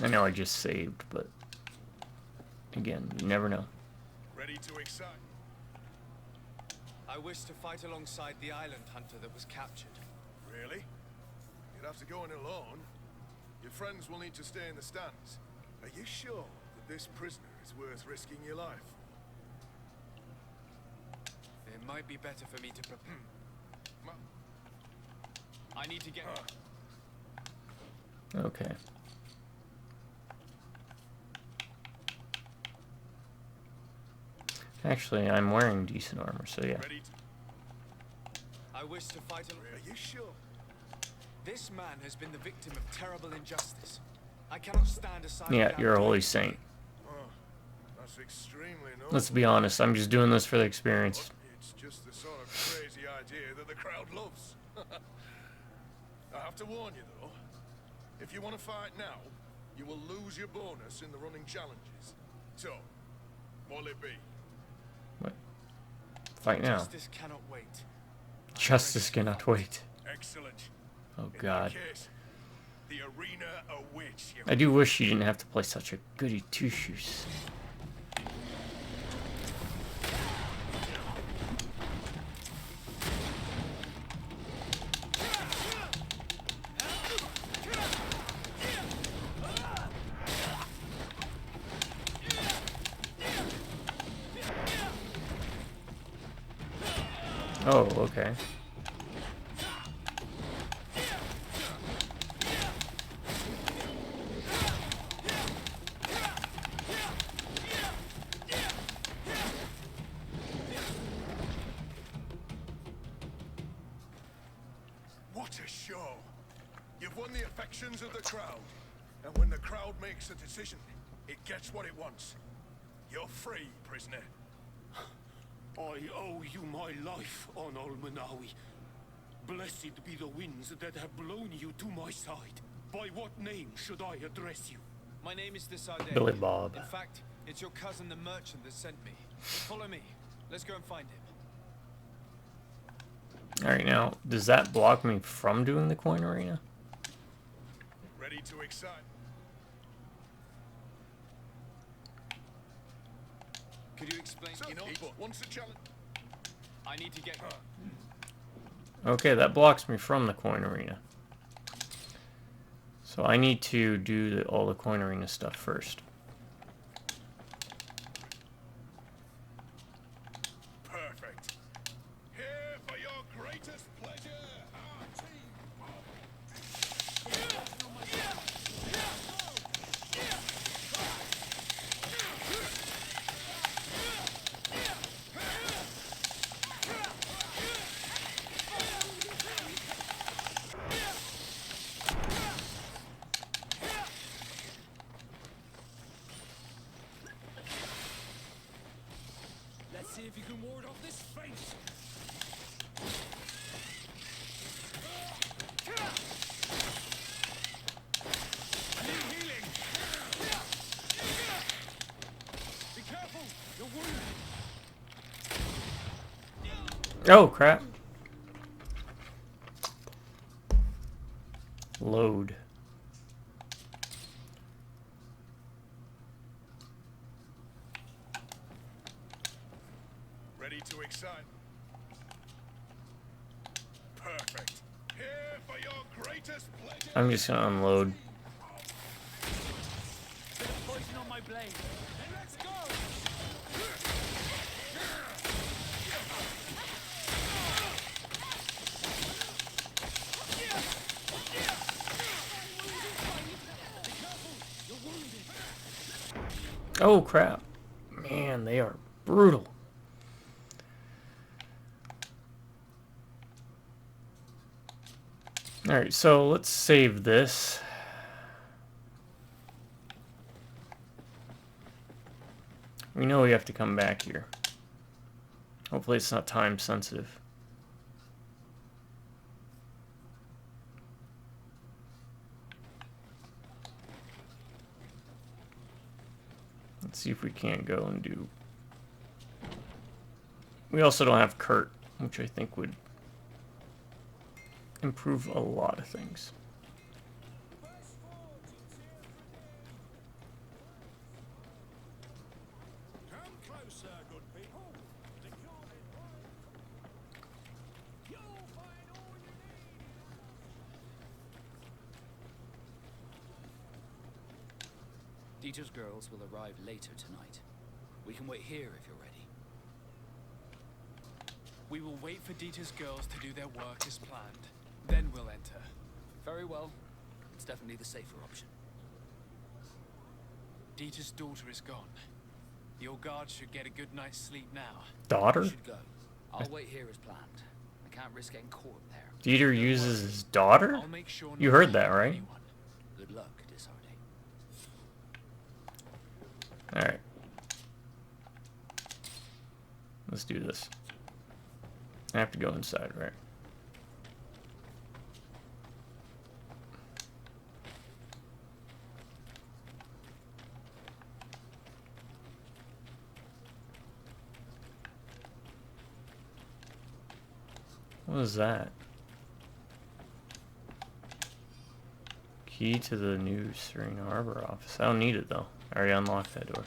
I know I just saved, but again, you never know. Ready to excite? I wish to fight alongside the island hunter that was captured. Really? You'd have to go in alone. Your friends will need to stay in the stands. Are you sure that this prisoner is worth risking your life? It might be better for me to I need to get... Okay. Actually, I'm wearing decent armor, so yeah. I wish to fight Are you sure? This man has been the victim of terrible injustice. I cannot stand aside. Yeah, you're a holy saint. Oh, that's extremely noble. Let's be honest, I'm just doing this for the experience. It's just the sort of crazy idea that the crowd loves. I have to warn you, though. If you want to fight now, you will lose your bonus in the running challenges. So, what'll it be? What? Fight now. Justice cannot wait. Justice cannot wait. Excellent. Oh god. In that case, the arena awaits you. I do wish you didn't have to play such a goody two-shoes. Oh, okay. What a show! You've won the affections of the crowd. And when the crowd makes a decision, it gets what it wants. You're free, prisoner. I owe you my life, on Almanawi. Blessed be the winds that have blown you to my side. By what name should I address you? My name is the Sidequests. Billy Bob. In fact, it's your cousin the merchant that sent me. Follow me. Let's go and find him. Alright, now, does that block me from doing the coin arena? Ready to excite? Could you explain? So, once a challenge. I need to get... Okay, that blocks me from the coin arena. So I need to do all the coin arena stuff first. Perfect. Here for your greatest pleasure, our team. Let's see if you can ward off this face. I need healing. Be careful, you're wounded. Oh, crap. Load. Ready to excite? Perfect. Here for your greatest pleasure. I'm just gonna unload. Bit of poison on my blade. And let's go. Oh, crap. Man, they are brutal. Alright, so let's save this. We know we have to come back here. Hopefully it's not time sensitive. Let's see if we can't go and do... We also don't have Kurt, which I think would improve a lot of things. Dieter's girls will arrive later tonight. We can wait here if you're ready. We will wait for Dieter's girls to do their work as planned. Then we'll enter. Very well. It's definitely the safer option. Dieter's daughter is gone. Your guards should get a good night's sleep now. Daughter? You should go. I'll wait here as planned. I can't risk getting caught there. Dieter uses his daughter? I'll make sure You heard that, right? Good luck, Disarde. Alright. Let's do this. I have to go inside, right? What is that? Key to the new Serene Harbor office. I don't need it though. I already unlocked that door.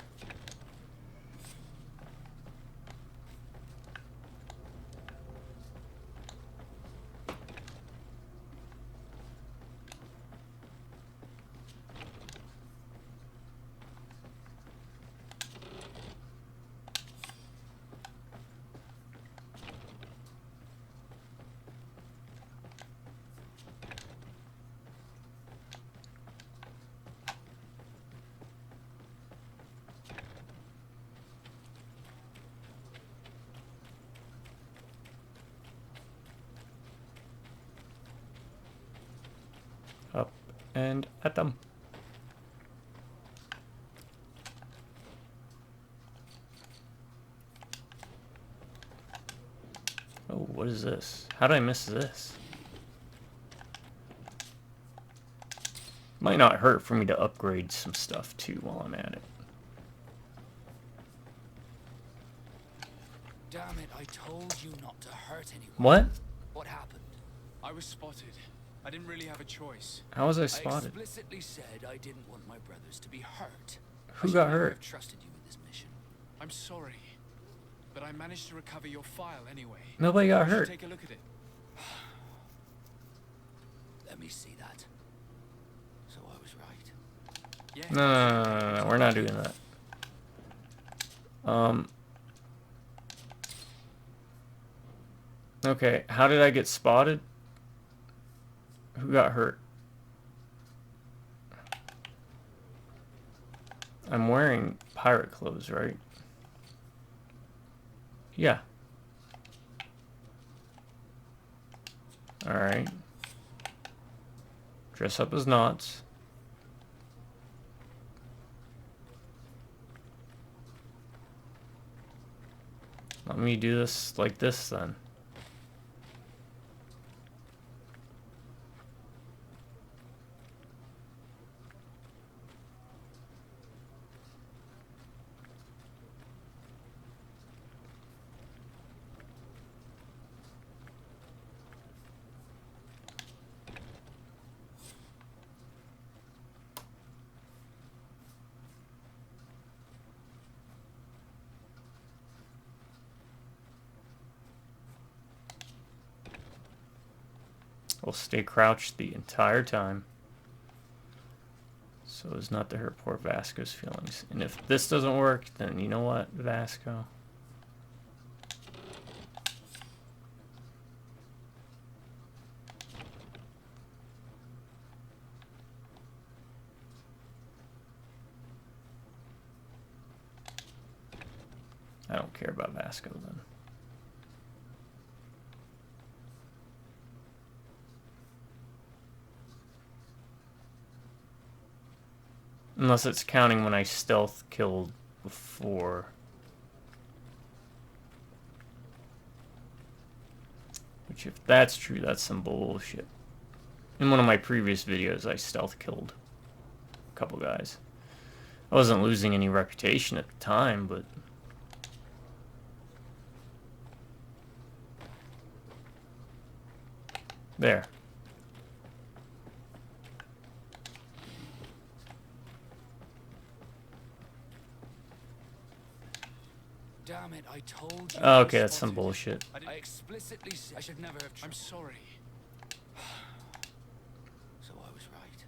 Up and at them. Oh, what is this? How did I miss this? Might not hurt for me to upgrade some stuff too while I'm at it. Damn it, I told you not to hurt anyone. What? What happened? I was spotted. I didn't really have a choice. How was I I spotted? explicitly said I didn't want my brothers to be hurt. Who I should got never hurt? have trusted you with this mission. I'm sorry, but I managed to recover your file anyway. Nobody got You should hurt. Take a look at it. Let me see that. So I was right. Yeah. No, we're not doing that. Okay, how did I get spotted? Who got hurt? I'm wearing pirate clothes, right? Yeah. Alright. Dress up as knots. Let me do this like this then. We'll stay crouched the entire time, so as not to hurt poor Vasco's feelings. And if this doesn't work, then you know what, Vasco? care about Vasco then. Unless it's counting when I stealth killed before. Which, if that's true, that's some bullshit. In one of my previous videos, I stealth killed a couple guys. I wasn't losing any reputation at the time, but... There. Damn it, I told you. Oh, okay, that's some bullshit. I explicitly said I should never have. I'm sorry. So I was right.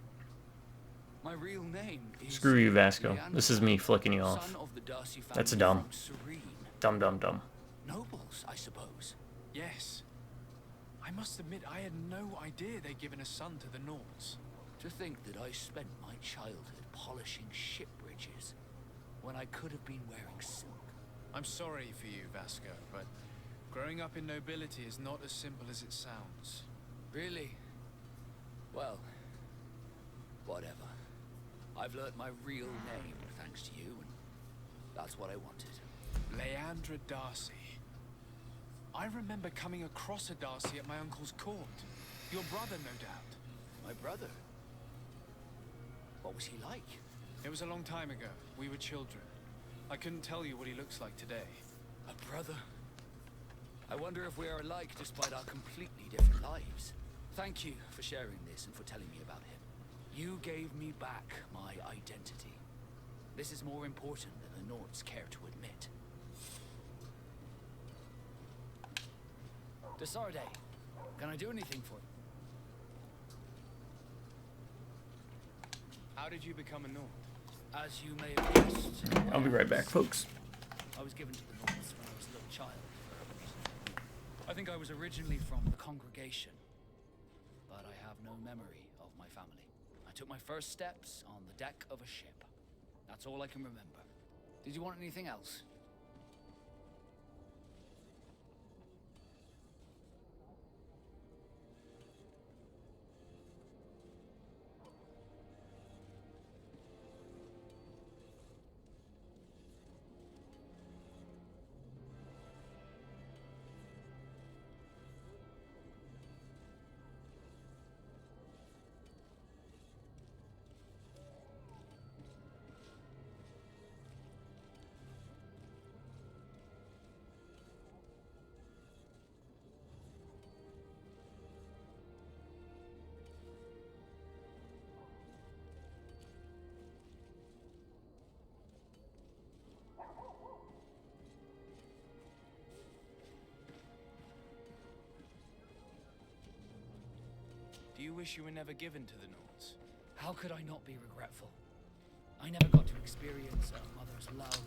My real name is Screw you, Vasco. Leander, This is me flicking you off. son of the Darcy family That's dumb. from Serene. Dumb, dumb, dumb. Nobles, I suppose. Yes. I must admit, I had no idea they'd given a son to the Nords. To think that I spent my childhood polishing ship bridges when I could have been wearing silk. I'm sorry for you, Vasco, but growing up in nobility is not as simple as it sounds. Really? Well, whatever. I've learnt my real name thanks to you, and that's what I wanted. Leandra Darcy. I remember coming across a Darcy at my uncle's court. Your brother, no doubt. My brother? What was he like? It was a long time ago. We were children. I couldn't tell you what he looks like today. A brother? I wonder if we are alike despite our completely different lives. Thank you for sharing this and for telling me about him. You gave me back my identity. This is more important than the Nords care to admit. Desarde, can I do anything for you? How did you become a Nord? As you may have guessed, I'll be right back, folks. I was given to the Nords when I was a little child. I think I was originally from the congregation, but I have no memory of my family. I took my first steps on the deck of a ship. That's all I can remember. Did you want anything else? Do you wish you were never given to the Nords? How could I not be regretful? I never got to experience a mother's love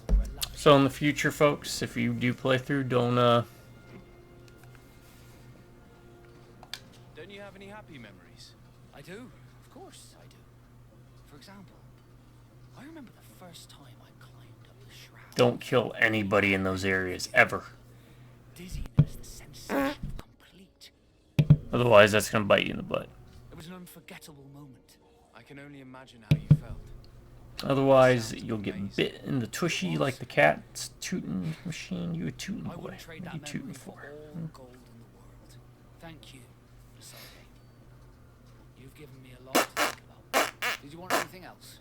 or a lavish... So in the future, folks, if you do play through, don't you have any happy memories? I do. Of course I do. For example, I remember the first time I climbed up the shroud. don't kill anybody in those areas, ever. Dizziness, the sensation of complete. Otherwise, that's going to bite you in the butt. It was an unforgettable moment. I can only imagine how you felt. Otherwise, you'll get bit in the tushy like the cat's tootin' machine. You a tootin' I boy. wouldn't trade What are you that tootin' memory for? for all gold in the world. Thank you, Desarde. You've given me a lot to think about. Did you want anything else?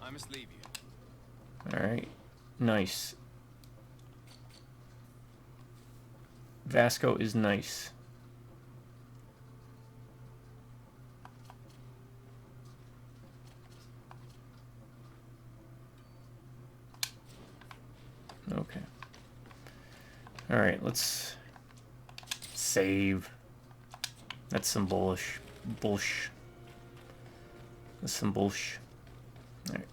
I must leave you. Alright. Nice. Vasco is nice. Okay. Alright, let's save. That's some bullish. That's some bullsh. Alright.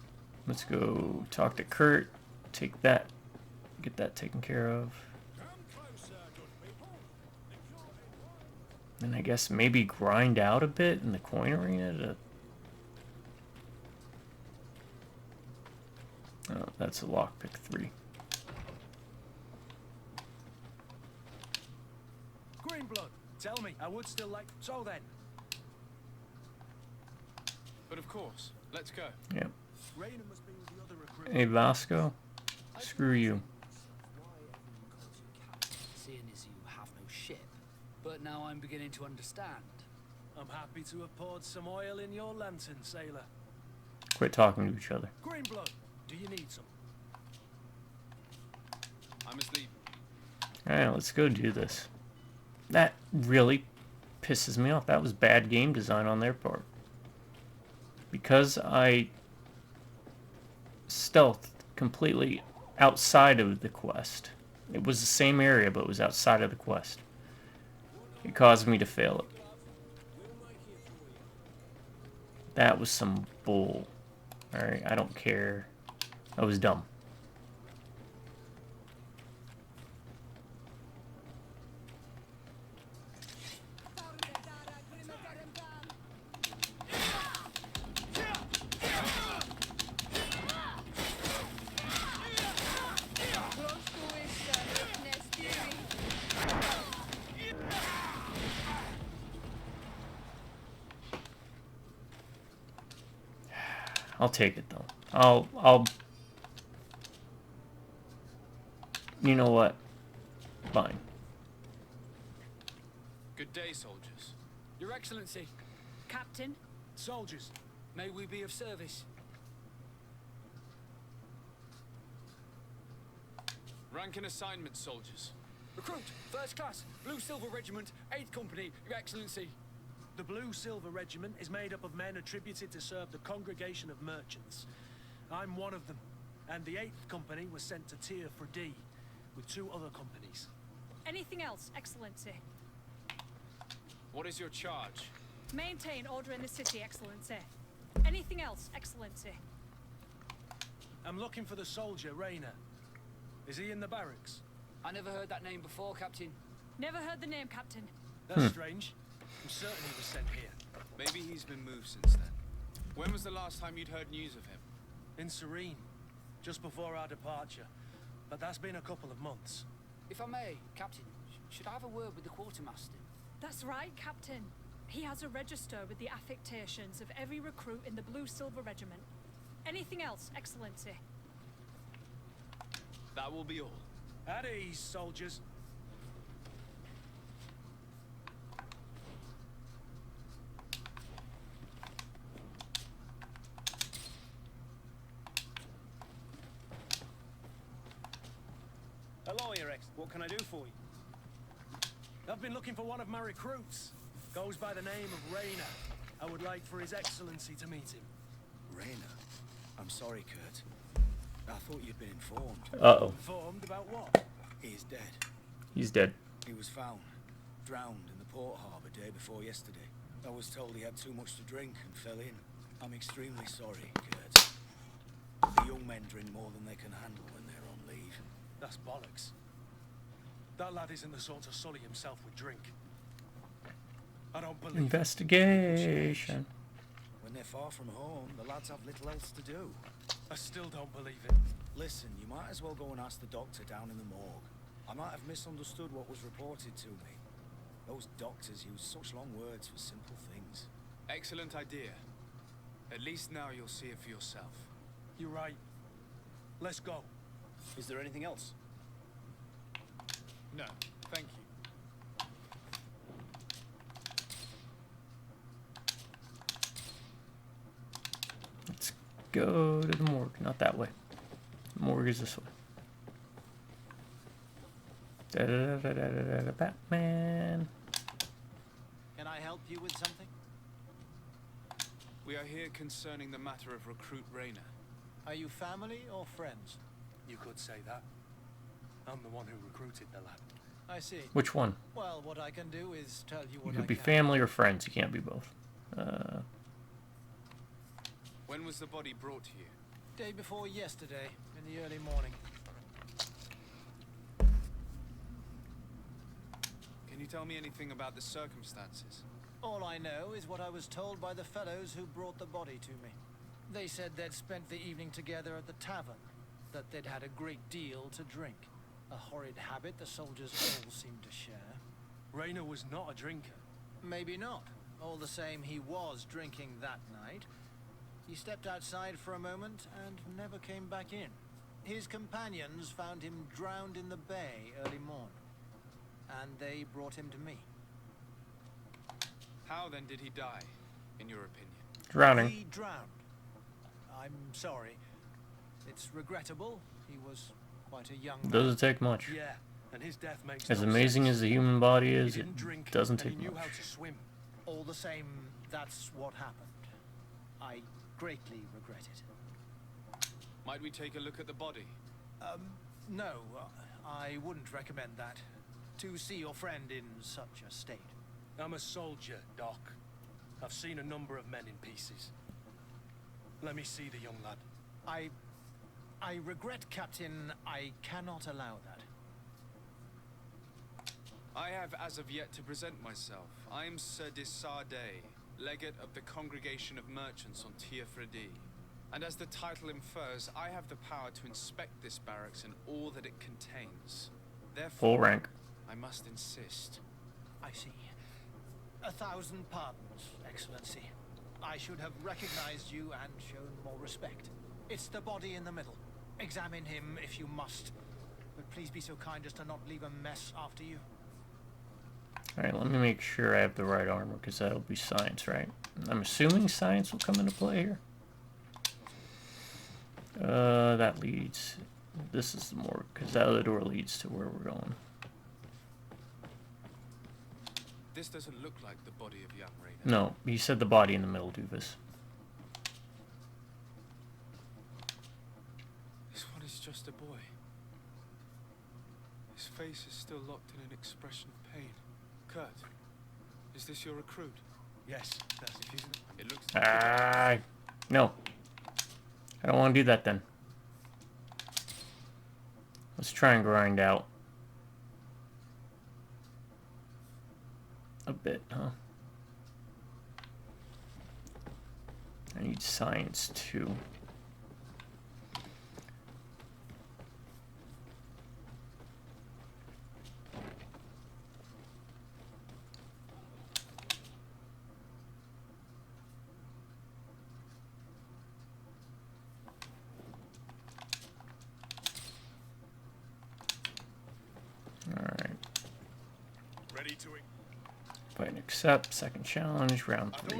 Let's go talk to Kurt. Take that. Get that taken care of. And I guess maybe grind out a bit in the coin arena Oh, that's a lockpick 3. Greenblood, tell me, I would still like... So then. But of course, let's go. Yep. Raina must be with the other recruit. Hey, Vasco. Screw you. Seeing as you have no ship. But now I'm beginning to understand. I'm happy to have poured some oil in your lantern, sailor. Quit talking to each other. Greenblood, do you need some? I must leave. Alright, let's go do this. That really pisses me off. That was bad game design on their part. Because I stealthed completely outside of the quest. It was the same area, but it was outside of the quest. It caused me to fail it. That was some bull. Alright, I don't care. That was dumb. I'll take it though. I'll you know what? Fine. Good day, soldiers. Your Excellency, Captain? Soldiers. may we be of service? Rank and assignment, soldiers. Recruit, first class, Blue Silver Regiment, 8th Company, Your Excellency. The Blue Silver Regiment is made up of men attributed to serve the Congregation of Merchants. I'm one of them, and the 8th Company was sent to Tier for D, with 2 other companies. Anything else, Excellency? What is your charge? Maintain order in the city, Excellency. Anything else, Excellency? I'm looking for the soldier, Raina. Is he in the barracks? I never heard that name before, Captain. Never heard the name, Captain. That's strange. I'm certain he was sent here. Maybe he's been moved since then. When was the last time you'd heard news of him? In Serene, just before our departure. But that's been a couple of months. If I may, Captain, should I have a word with the quartermaster? That's right, Captain. He has a register with the affectations of every recruit in the Blue Silver Regiment. Anything else, Excellency? That will be all. At ease, soldiers. Hello, Your Ex. What can I do for you? I've been looking for one of my recruits. Goes by the name of Raina. I would like for His Excellency to meet him. Raina? I'm sorry, Kurt. I thought you'd been informed. Uh-oh. Informed about what? He is dead. He's dead. He was found, drowned in the port harbour day before yesterday. I was told he had too much to drink and fell in. I'm extremely sorry, Kurt. The young men drink more than they can handle when they're on leave. That's bollocks. That lad isn't the sort to sully himself with drink. I don't believe Investigation. When they're far from home, the lads have little else to do. I still don't believe it. Listen, you might as well go and ask the doctor down in the morgue. I might have misunderstood what was reported to me. Those doctors use such long words for simple things. Excellent idea. At least now you'll see it for yourself. You're right. Let's go. Is there anything else? No, thank you. Let's go to the morgue. Not that way. The morgue is this way. Da-da-da-da-da-da-da, Batman. Can I help you with something? We are here concerning the matter of recruit Raina. Are you family or friends? You could say that. I'm the one who recruited the lad. I see. Which one? Well, what I can do is tell you You what could I be can. family or friends. You can't be both. When was the body brought to you? Day before yesterday, in the early morning. Can you tell me anything about the circumstances? All I know is what I was told by the fellows who brought the body to me. They said they'd spent the evening together at the tavern, that they'd had a great deal to drink. A horrid habit the soldiers all seemed to share. Rainer was not a drinker. Maybe not. All the same, he was drinking that night. He stepped outside for a moment and never came back in. His companions found him drowned in the bay early morn, and they brought him to me. How then did he die, in your opinion? Drowning. He drowned. I'm sorry. It's regrettable. He was quite a young man. Doesn't take much. Yeah, and his death makes As no amazing sense. as the human body He is, it didn't drink, doesn't and take he knew much. how to swim. All the same, that's what happened. I greatly regret it. Might we take a look at the body? No, I wouldn't recommend that. To see your friend in such a state. I'm a soldier, Doc. I've seen a number of men in pieces. Let me see the young lad. I regret, Captain. I cannot allow that. I have as of yet to present myself. I am Sir Desardet, legate of the Congregation of Merchants on Tiafredi. And as the title infers, I have the power to inspect this barracks and all that it contains. Therefore, Full rank. I must insist. I see. 1,000 pardons, Excellency. I should have recognized you and shown more respect. It's the body in the middle. Examine him if you must. But please be so kind as to not leave a mess after you. Alright, let me make sure I have the right armor, because that'll be science, right? I'm assuming science will come into play here. That leads... This is the morgue, because that other door leads to where we're going. This doesn't look like the body of young Rainer. No, you said the body in the middle, Doofus. This one is just a boy. His face is still locked in an expression of pain. Kurt, is this your recruit? Yes, that's it. It looks... No. I don't want to do that then. Let's try and grind out a bit, huh? I need science too. Fight and accept. Second challenge. Round 3.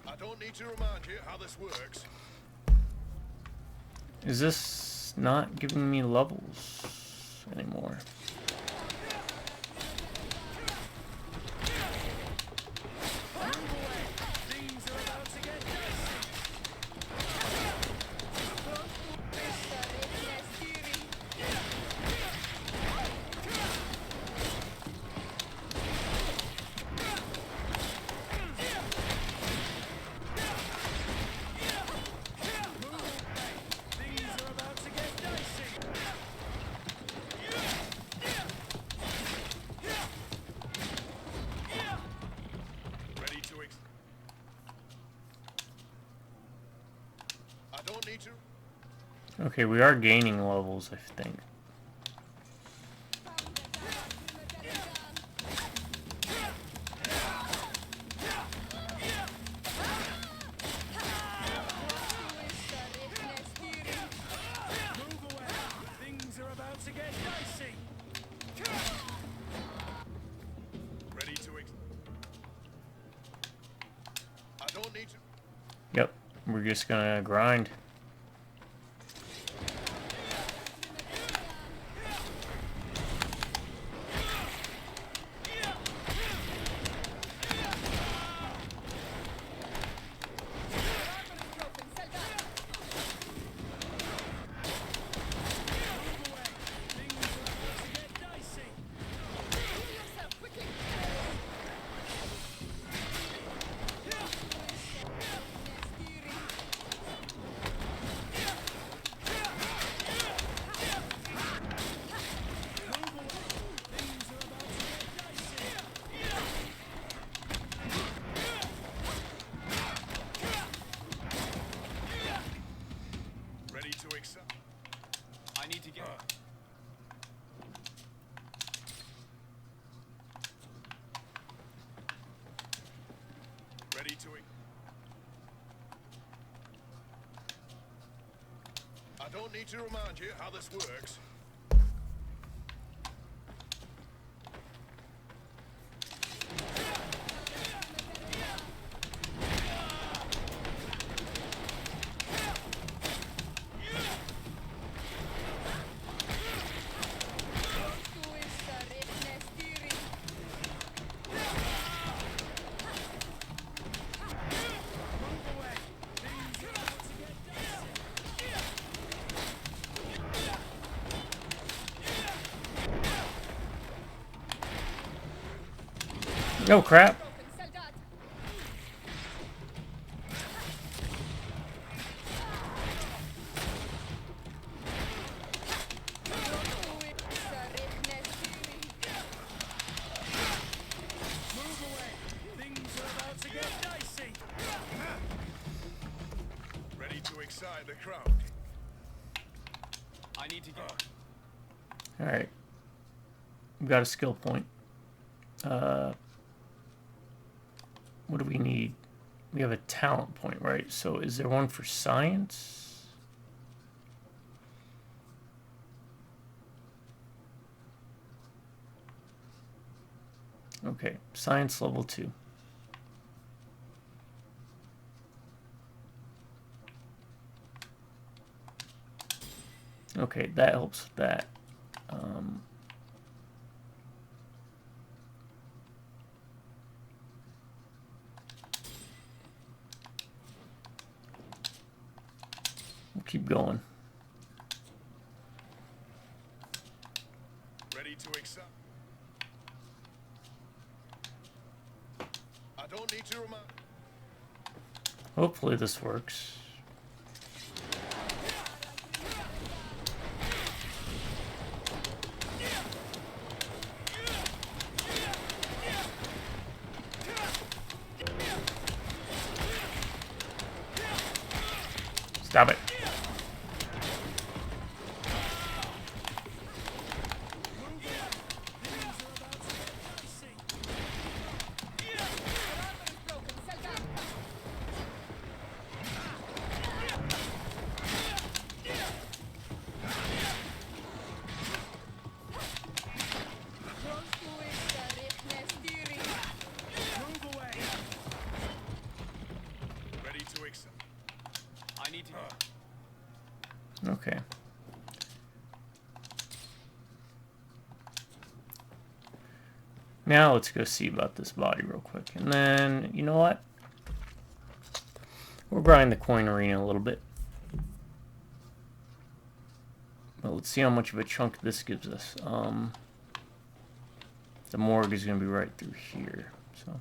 I don't need to remind you how this works. Is this not giving me levels anymore? Okay, we are gaining levels, I think. Things are about to get dicey. Ready to I don't need to. Yep, we're just gonna grind. Ready to... I don't need to remind you how this works. Oh crap. Ready to excite the crowd. I need to go. Alright. We've got a skill point. What do we need? We have a talent point, right? So is there one for science? Okay, science level 2. Okay, that helps with that. We'll keep going. Ready to excite. I don't need to remind. Hopefully this works. Stop it. Ready to excite. I need to... Okay. Now let's go see about this body real quick. And then, you know what? We'll grind the coin arena a little bit. But let's see how much of a chunk this gives us. The morgue is going to be right through here. So.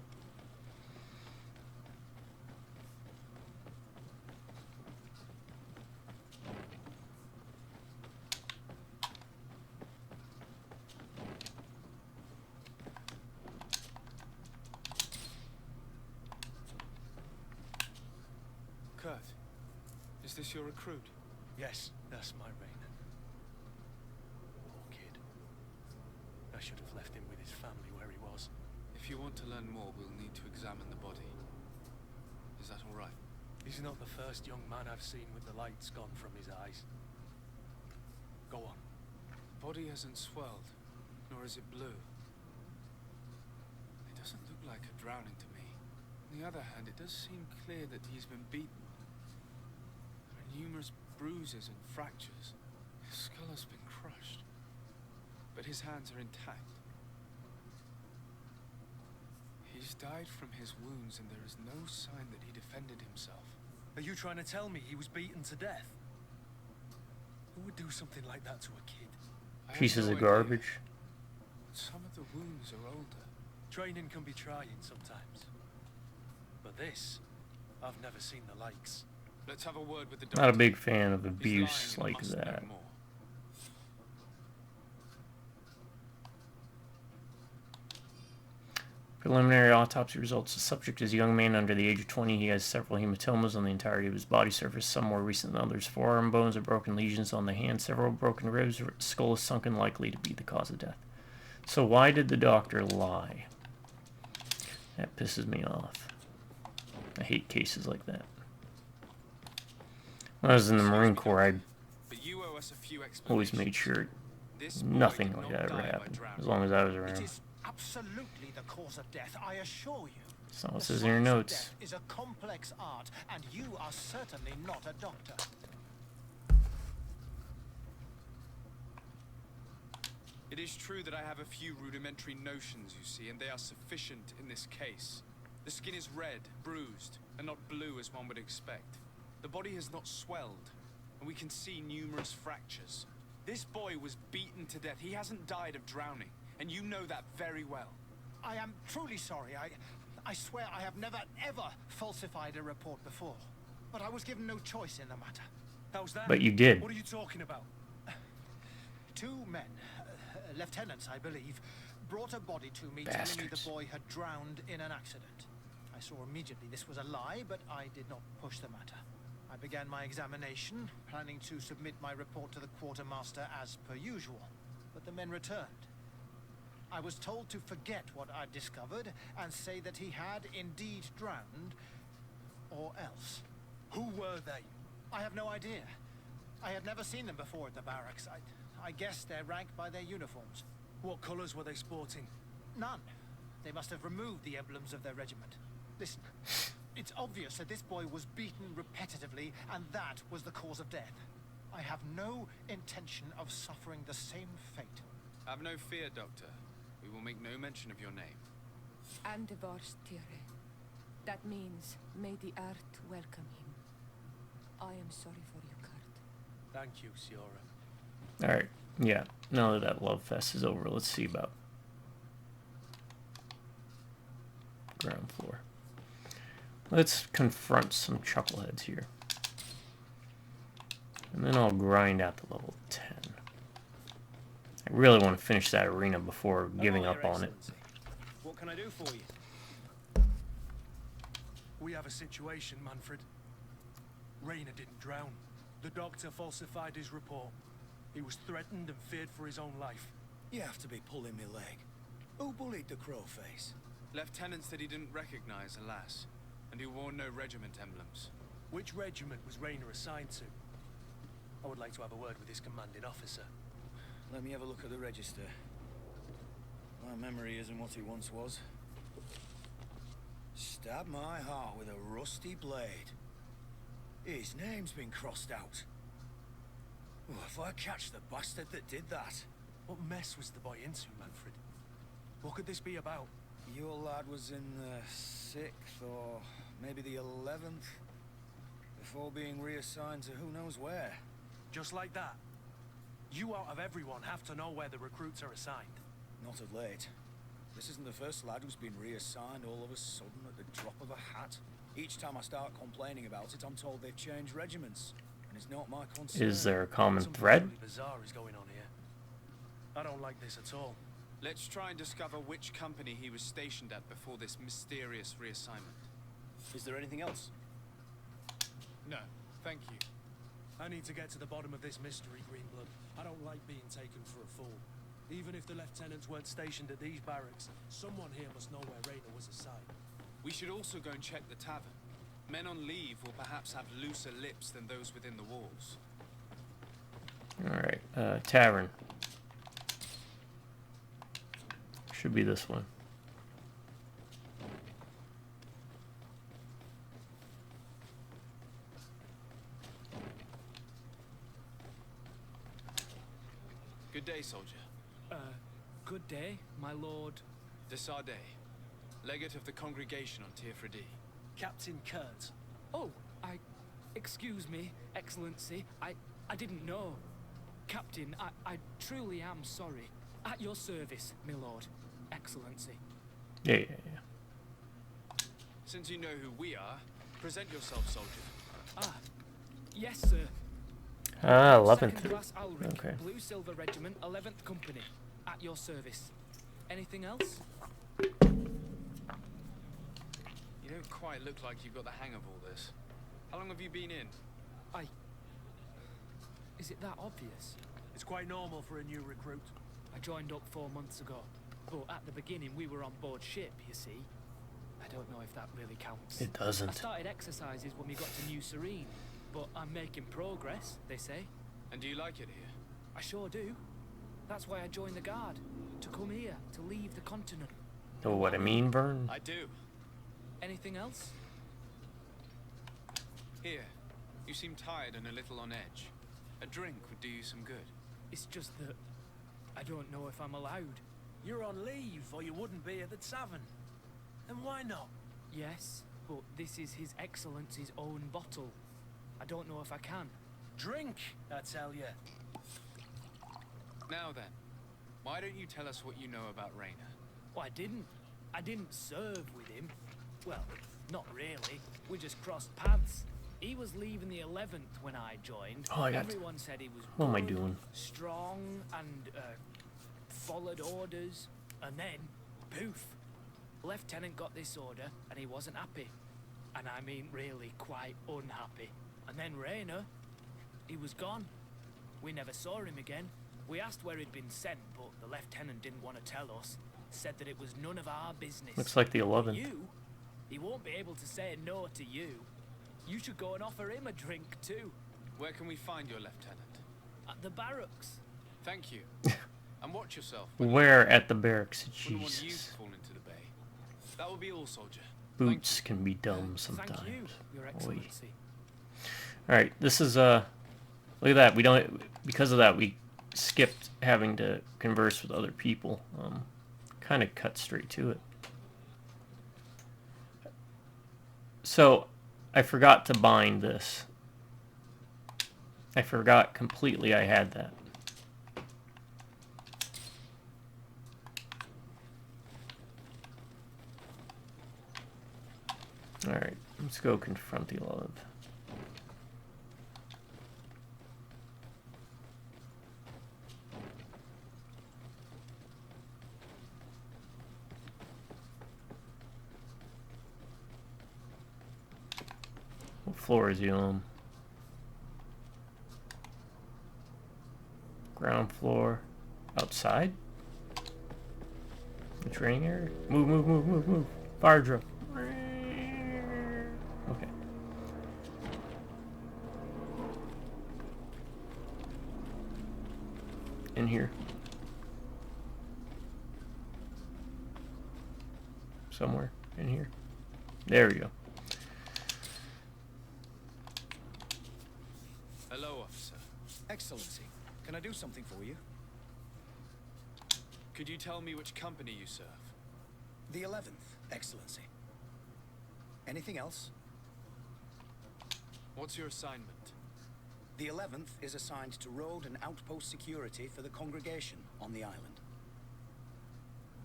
Kurt, is this your recruit? Yes, that's my Rain. Poor kid. I should have left him with his family where he was. If you want to learn more, we'll need to examine the body. Is that all right? He's not the first young man I've seen with the lights gone from his eyes. Go on. The body hasn't swelled, nor is it blue. It doesn't look like a drowning to me. On the other hand, it does seem clear that he's been beaten. There are numerous bruises and fractures. His skull has been crushed, but his hands are intact. He's died from his wounds, and there is no sign that he defended himself. Are you trying to tell me he was beaten to death? Who would do something like that to a kid? I have Pieces no of idea, garbage. but some of the wounds are older. Training can be trying sometimes. But this, I've never seen the likes. Let's have a word with the doctor. Not a big fan of He's abuse lying and like must know that. more. Preliminary autopsy results. The subject is a young man under the age of 20. He has several hematomas on the entirety of his body surface, some more recent than others. Forearm bones are broken, lesions on the hand, several broken ribs. Skull is sunken, likely to be the cause of death. So why did the doctor lie? That pisses me off. hate cases like that. When I was in the Marine Corps, I But you owe us a few always made sure This boy nothing did like not that ever die by happened, drowning. as long as I was It around. is absolutely the cause of death, I assure you. That's not what it The says in your science of notes. death is a complex art, and you are certainly not a doctor. It is true that I have a few rudimentary notions, you see, and they are sufficient in this case. The skin is red, bruised, and not blue as one would expect. The body has not swelled, and we can see numerous fractures. This boy was beaten to death. He hasn't died of drowning, and you know that very well. I am truly sorry. I swear I have never, ever falsified a report before. But I was given no choice in the matter. How's that? But you did. What are you talking about? Two men, lieutenants I believe, brought a body to me telling me the boy had drowned in an accident. I saw immediately this was a lie, but I did not push the matter. I began my examination, planning to submit my report to the quartermaster as per usual. But the men returned. I was told to forget what I'd discovered and say that he had indeed drowned, or else. Who were they? I have no idea. I had never seen them before at the barracks. I guess they're ranked by their uniforms. What colours were they sporting? None. They must have removed the emblems of their regiment. Listen, it's obvious that this boy was beaten repetitively, and that was the cause of death. I have no intention of suffering the same fate. Have no fear, Doctor. We will make no mention of your name. Andevars Tire. That means, may the earth welcome him. I am sorry for you, Kurt. Thank you, Siora. Alright, yeah. Now that love fest is over, let's see about ground floor. Let's confront some chuckleheads here. And then I'll grind out to level 10. I really want to finish that arena before giving up on it. What can I do for you? We have a situation, Manfred. Rayner didn't drown. The doctor falsified his report. He was threatened and feared for his own life. You have to be pulling me leg. Who bullied the crowface? Lieutenants that he didn't recognize, alas, and who wore no regiment emblems. Which regiment was Rayner assigned to? I would like to have a word with his commanding officer. Let me have a look at the register. My memory isn't what it once was. Stab my heart with a rusty blade. His name's been crossed out. Oh, if I catch the bastard that did that. What mess was the boy into, Manfred? What could this be about? Your lad was in the 6th or maybe the 11th before being reassigned to who knows where. Just like that? You out of everyone have to know where the recruits are assigned. Not of late. This isn't the first lad who's been reassigned all of a sudden at the drop of a hat. Each time I start complaining about it, I'm told they've changed regiments. And it's not my concern. Is there a common Something thread? really bizarre is going on here. I don't like this at all. Let's try and discover which company he was stationed at before this mysterious reassignment. Is there anything else? No, thank you. I need to get to the bottom of this mystery, Greenblood. I don't like being taken for a fool. Even if the lieutenants weren't stationed at these barracks, someone here must know where Rayner was assigned. We should also go and check the tavern. Men on leave will perhaps have looser lips than those within the walls. Alright, tavern. Should be this one. Good day, soldier. Good day, my lord. De Sardet, legate of the congregation on Tirfredi. Captain Kurt. Oh, excuse me, Excellency. I didn't know. Captain, I truly am sorry. At your service, my lord. Excellency. Yeah. Since you know who we are, present yourself, soldier. Yes, sir. 11th. Second class Ulrich, Okay. Blue Silver Regiment, 11th Company. At your service. Anything else? You don't quite look like you've got the hang of all this. How long have you been in? Is it that obvious? It's quite normal for a new recruit. I joined up 4 months ago. But at the beginning, we were on board ship, you see. I don't know if that really counts. It doesn't. I started exercises when we got to New Serene, but I'm making progress, they say. And do you like it here? I sure do. That's why I joined the Guard, to come here, to leave the continent. Know what I mean, Vern? I do. Anything else? Here, you seem tired and a little on edge. A drink would do you some good. It's just that I don't know if I'm allowed. You're on leave, or you wouldn't be at the tavern. And why not? Yes, but this is His Excellency's own bottle. I don't know if I can. Drink, I tell you. Now then, why don't you tell us what you know about Raynor? Well, I didn't serve with him. Well, not really. We just crossed paths. He was leaving the 11th when I joined. Oh, I got Everyone said he was What am I good, doing? strong, and followed orders. And then, poof, Lieutenant got this order, and he wasn't happy. And I mean really quite unhappy. And then Raynor, he was gone. We never saw him again. We asked where he'd been sent, but the lieutenant didn't want to tell us. Said that it was none of our business. Looks like the 11th. You? He won't be able to say no to you. You should go and offer him a drink too. Where can we find your lieutenant? At the barracks. Thank you. And watch yourself. Where at the barracks? Wouldn't want you to Jesus. fall into the bay. That will be all, soldier. Boots can be dumb sometimes. Thank you, Your Excellency. Alright, this is, look at that. We don't, because of that, we skipped having to converse with other people. Kind of cut straight to it. So, I forgot to bind this. I forgot completely I had that. Alright, let's go confront the 11th. What floor is he on? Ground floor. Outside? The training area? Move, move, move, move, move. Fire drill. Okay. In here. Somewhere in here. There we go. Hello, officer. Excellency, can I do something for you? Could you tell me which company you serve? The 11th, Excellency. Anything else? What's your assignment? The 11th is assigned to road and outpost security for the congregation on the island.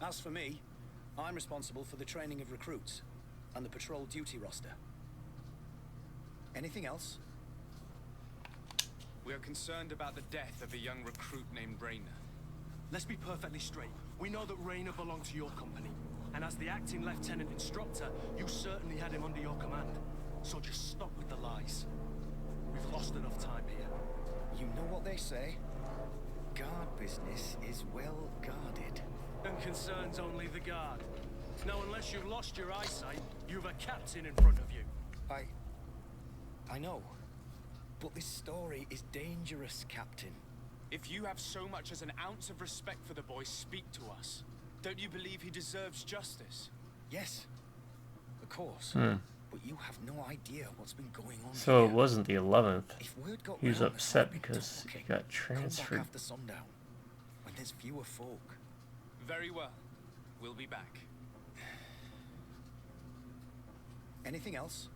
As for me, I'm responsible for the training of recruits and the patrol duty roster. Anything else? We are concerned about the death of a young recruit named Raynor. Let's be perfectly straight. We know that Raynor belonged to your company. And as the acting lieutenant instructor, you certainly had him under your command. So just stop with the lies. We've lost enough time here. You know what they say? Guard business is well guarded. And concerns only the guard. Now, unless you've lost your eyesight, you've a captain in front of you. I know. But this story is dangerous, Captain. If you have so much as an ounce of respect for the boy, speak to us. Don't you believe he deserves justice? Yes, of course. But you have no idea what's been going on So here. it wasn't the 11th. If word got He was round that upset I've been because he talking, got come back transferred. after sundown, when there's fewer folk. Very well. We'll be back. Anything else?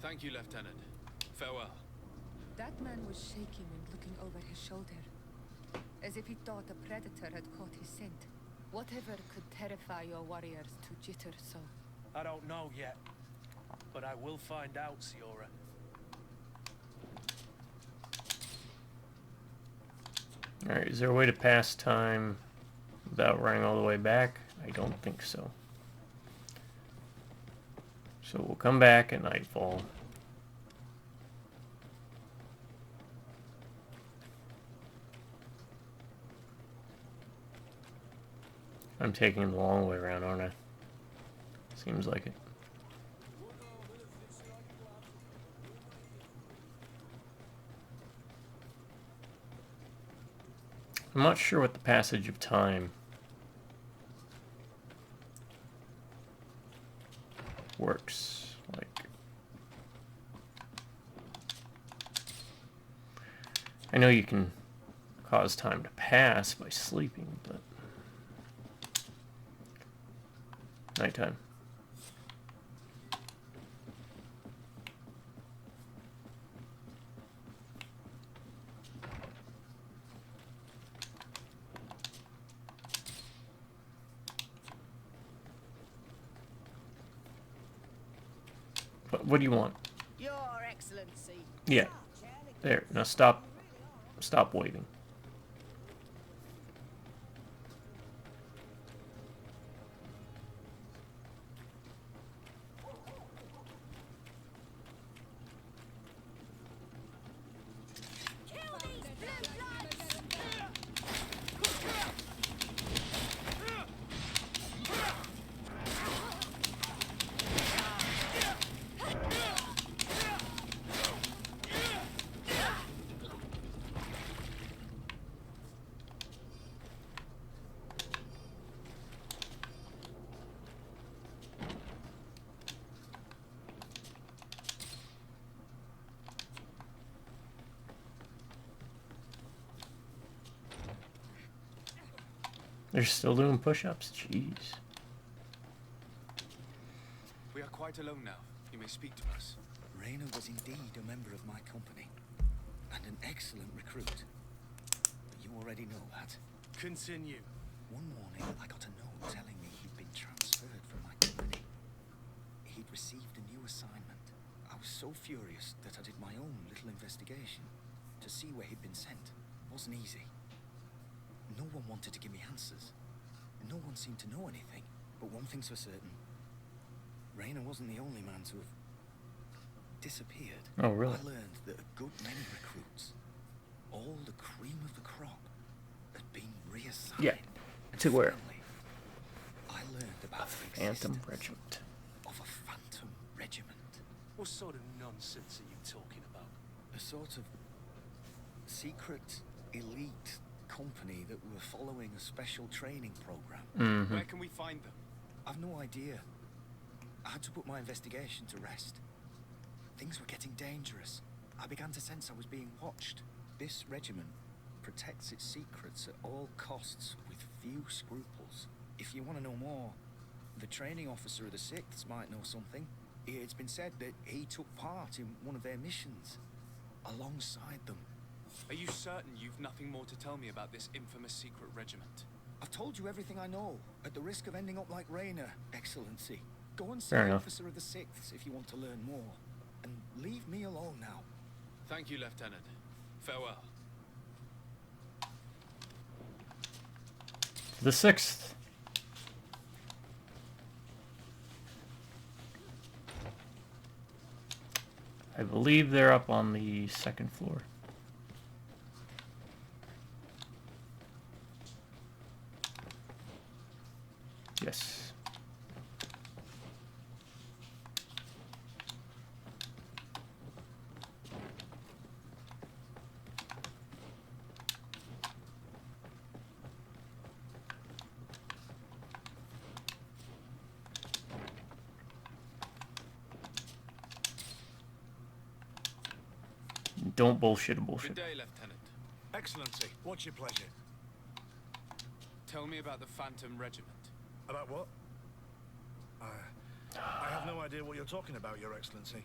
Thank you, Lieutenant. Farewell. That man was shaking and looking over his shoulder, as if he thought a predator had caught his scent. Whatever could terrify your warriors to jitter so? I don't know yet, but I will find out, Siora. Alright, is there a way to pass time without running all the way back? I don't think so. So we'll come back at nightfall. I'm taking the long way around, aren't I? Seems like it. I'm not sure what the passage of time works like. I know you can cause time to pass by sleeping, but nighttime. What do you want? Your Excellency. Yeah. There. Now stop waving. They're still doing push-ups? Jeez. We are quite alone now. You may speak to us. Raina was indeed a member of my company, and an excellent recruit. But you already know that. Continue. One morning, I got a note telling me he'd been transferred from my company. He'd received a new assignment. I was so furious that I did my own little investigation to see where he'd been sent. It wasn't easy. No one wanted to give me answers. No one seemed to know anything. But one thing's for certain. Raina wasn't the only man to have disappeared. Oh, really? I learned that a good many recruits, all the cream of the crop, had been reassigned. Yeah. To where? Finally, I learned about the Phantom existence Regiment. of a phantom regiment. What sort of nonsense are you talking about? A sort of secret elite company that were following a special training program. Mm-hmm. Where can we find them? I've no idea. I had to put my investigation to rest. Things were getting dangerous. I began to sense I was being watched. This regiment protects its secrets at all costs with few scruples. If you want to know more, the training officer of the 6th might know something. It's been said that he took part in one of their missions alongside them. Are you certain you've nothing more to tell me about this infamous secret regiment? I've told you everything I know, at the risk of ending up like Raina, Excellency. Go and see Fair the enough. officer of the 6th if you want to learn more. And leave me alone now. Thank you, Lieutenant. Farewell. The 6th. I believe they're up on the 2nd floor. Yes. Don't bullshit a bullshit. Good day, Lieutenant. Excellency, what's your pleasure? Tell me about the Phantom Regiment. About what? I have no idea what you're talking about, Your Excellency.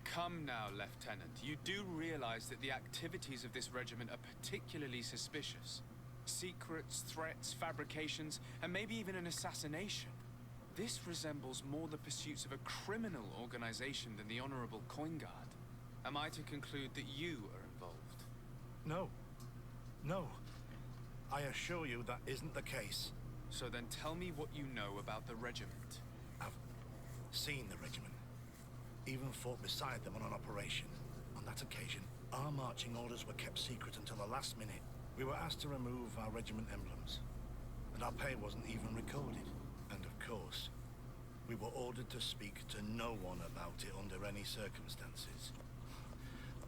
Come now, Lieutenant. You do realize that the activities of this regiment are particularly suspicious. Secrets, threats, fabrications, and maybe even an assassination. This resembles more the pursuits of a criminal organization than the Honorable Coin Guard. Am I to conclude that you are involved? No. No. I assure you that isn't the case. So then tell me what you know about the regiment. I've seen the regiment. Even fought beside them on an operation. On that occasion, our marching orders were kept secret until the last minute. We were asked to remove our regiment emblems. and our pay wasn't even recorded. And of course, we were ordered to speak to no one about it under any circumstances.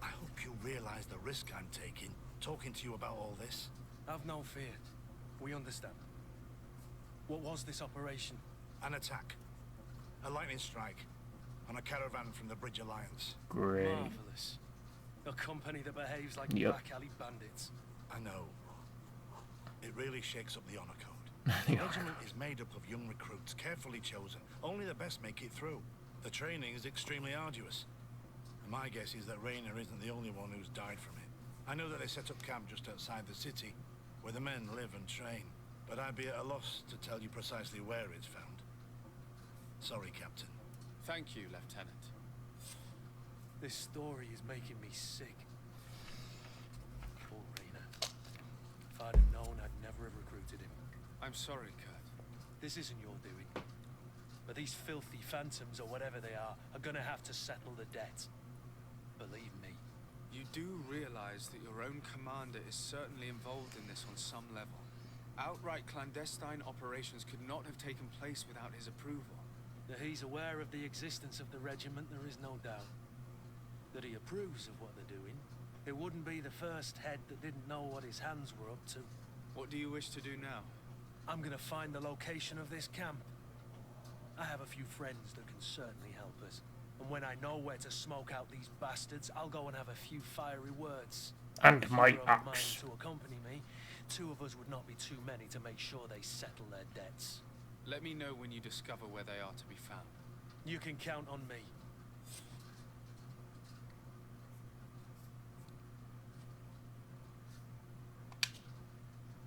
I hope you realize the risk I'm taking, talking to you about all this. Have no fear. We understand. What was this operation? An attack. A lightning strike on a caravan from the Bridge Alliance. Great. Marvelous. A company that behaves like Yep. back alley bandits. I know. It really shakes up the honor code. The regiment is made up of young recruits, carefully chosen. Only the best make it through. The training is extremely arduous. And my guess is that Raynor isn't the only one who's died from it. I know that they set up camp just outside the city, where the men live and train. But I'd be at a loss to tell you precisely where it's found. Sorry, Captain. Thank you, Lieutenant. This story is making me sick. Poor Raynor. If I'd have known, I'd never have recruited him. I'm sorry, Kurt. This isn't your doing. But these filthy phantoms, or whatever they are gonna have to settle the debt. Believe me. You do realize that your own commander is certainly involved in this on some level. Outright clandestine operations could not have taken place without his approval. That he's aware of the existence of the regiment, there is no doubt. That he approves of what they're doing. It wouldn't be the first head that didn't know what his hands were up to. What do you wish to do now? I'm gonna find the location of this camp. I have a few friends that can certainly help us. And when I know where to smoke out these bastards, I'll go and have a few fiery words. And If my you're of a mind axe. to accompany me, 2 of us would not be too many to make sure they settle their debts. Let me know when you discover where they are to be found. You can count on me.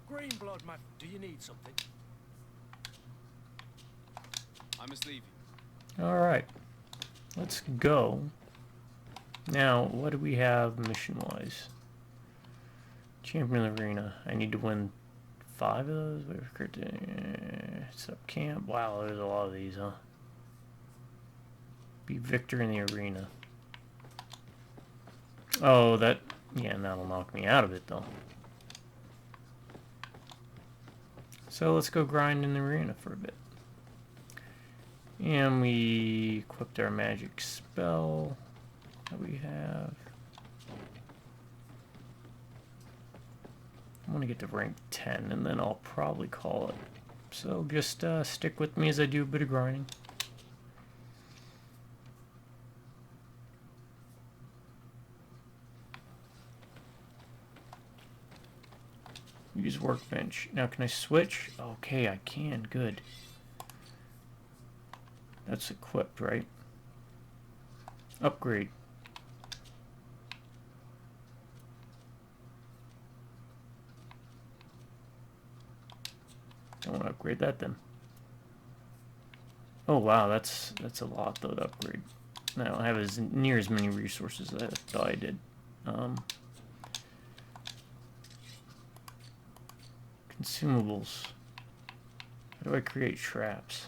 Greenblood, do you need something? I must leave you. Alright. Let's go. Now, what do we have mission-wise? Champion Arena. I need to win 5 of those. Wait for set up camp. Wow, there's a lot of these, huh? Be victor in the arena. Oh, that... yeah, that'll knock me out of it, though. So let's go grind in the arena for a bit. And we equipped our magic spell that we have. I want to get to rank 10 and then I'll probably call it. So just stick with me as I do a bit of grinding. Use workbench. Now can I switch? Okay, I can. Good. That's equipped, right? Upgrade. I want to upgrade that then. Oh wow, that's a lot though to upgrade. I don't have as near as many resources as I thought I did. Consumables. How do I create traps?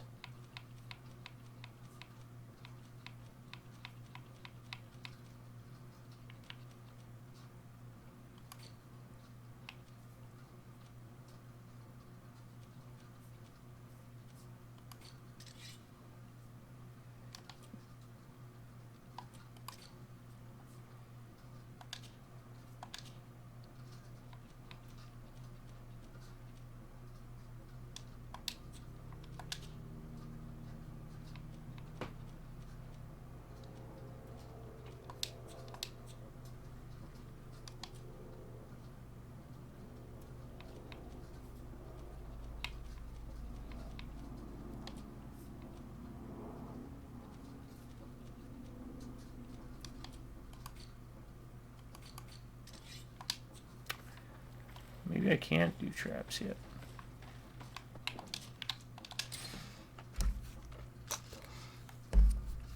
Maybe I can't do traps yet.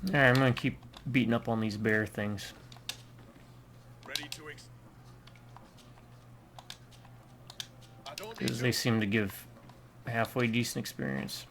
Alright, I'm gonna keep beating up on these bear things. Ready to Because they seem to give halfway decent experience.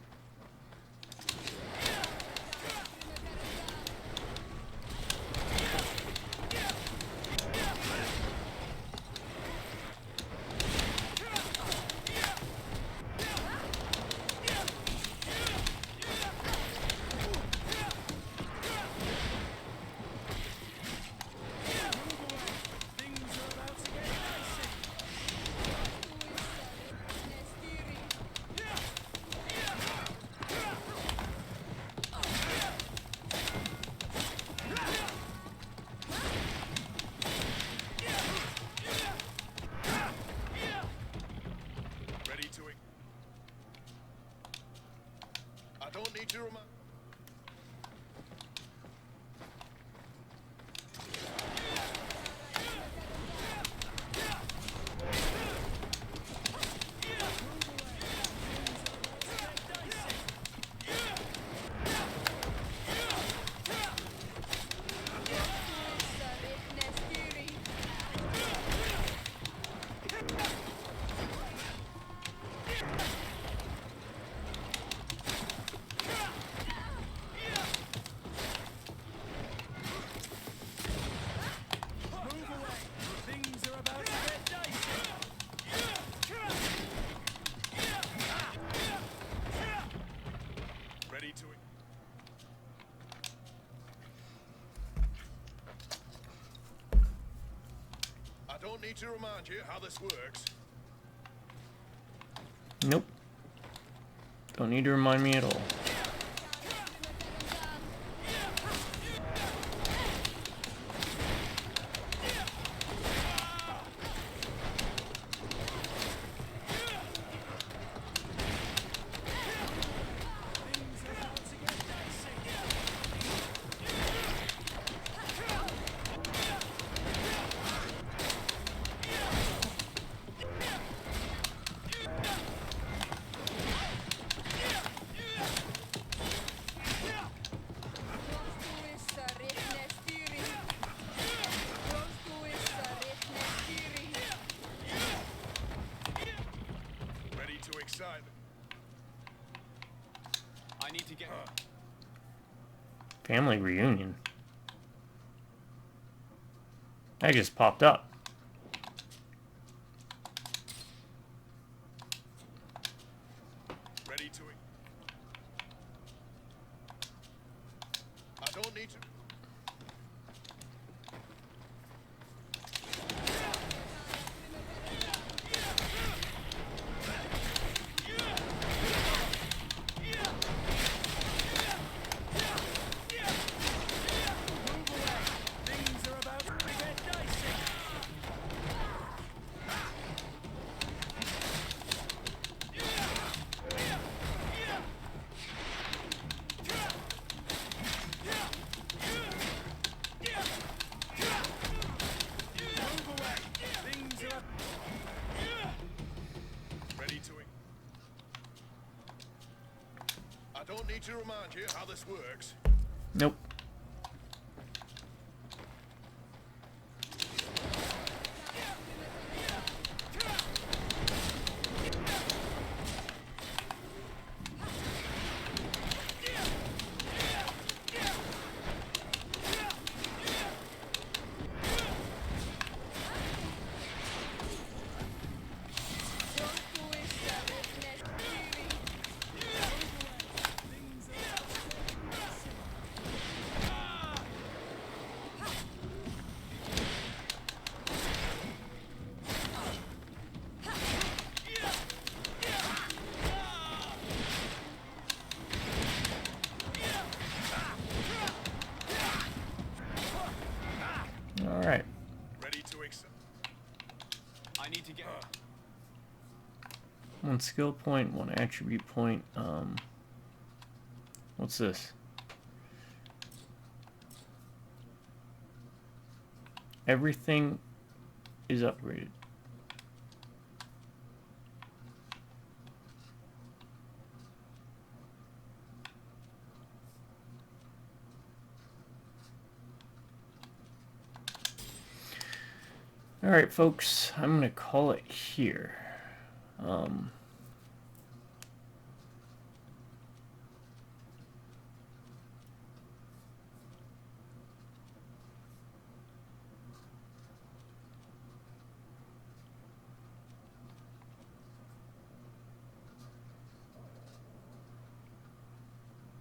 don't need to remind... Ready to... I don't need to remind you how this works. Nope. Don't need to remind me at all. Ready to excite. I need to get... Family reunion. That just popped up. Ready to... I don't need to... Ready to... I don't need to remind you how this works. Nope. All right. Ready to excite. I need to get... One skill point, one attribute point. What's this? Everything is upgraded. All right, folks, I'm going to call it here.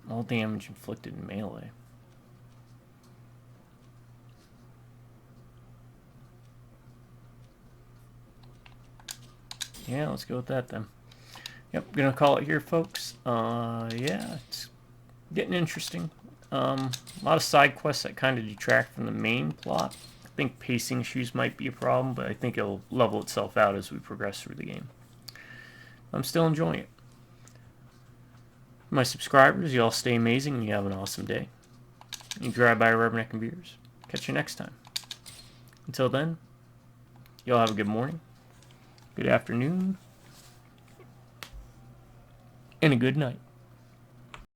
All damage inflicted in melee. Yeah, let's go with that then. Yep, gonna call it here, folks. Yeah, it's getting interesting. A lot of side quests that kind of detract from the main plot. I think pacing issues might be a problem, but I think it'll level itself out as we progress through the game. I'm still enjoying it. My subscribers, y'all stay amazing and you have an awesome day. You grab by Rubberneck and Beers. Catch you next time. Until then, y'all have a good morning, good afternoon, and a good night.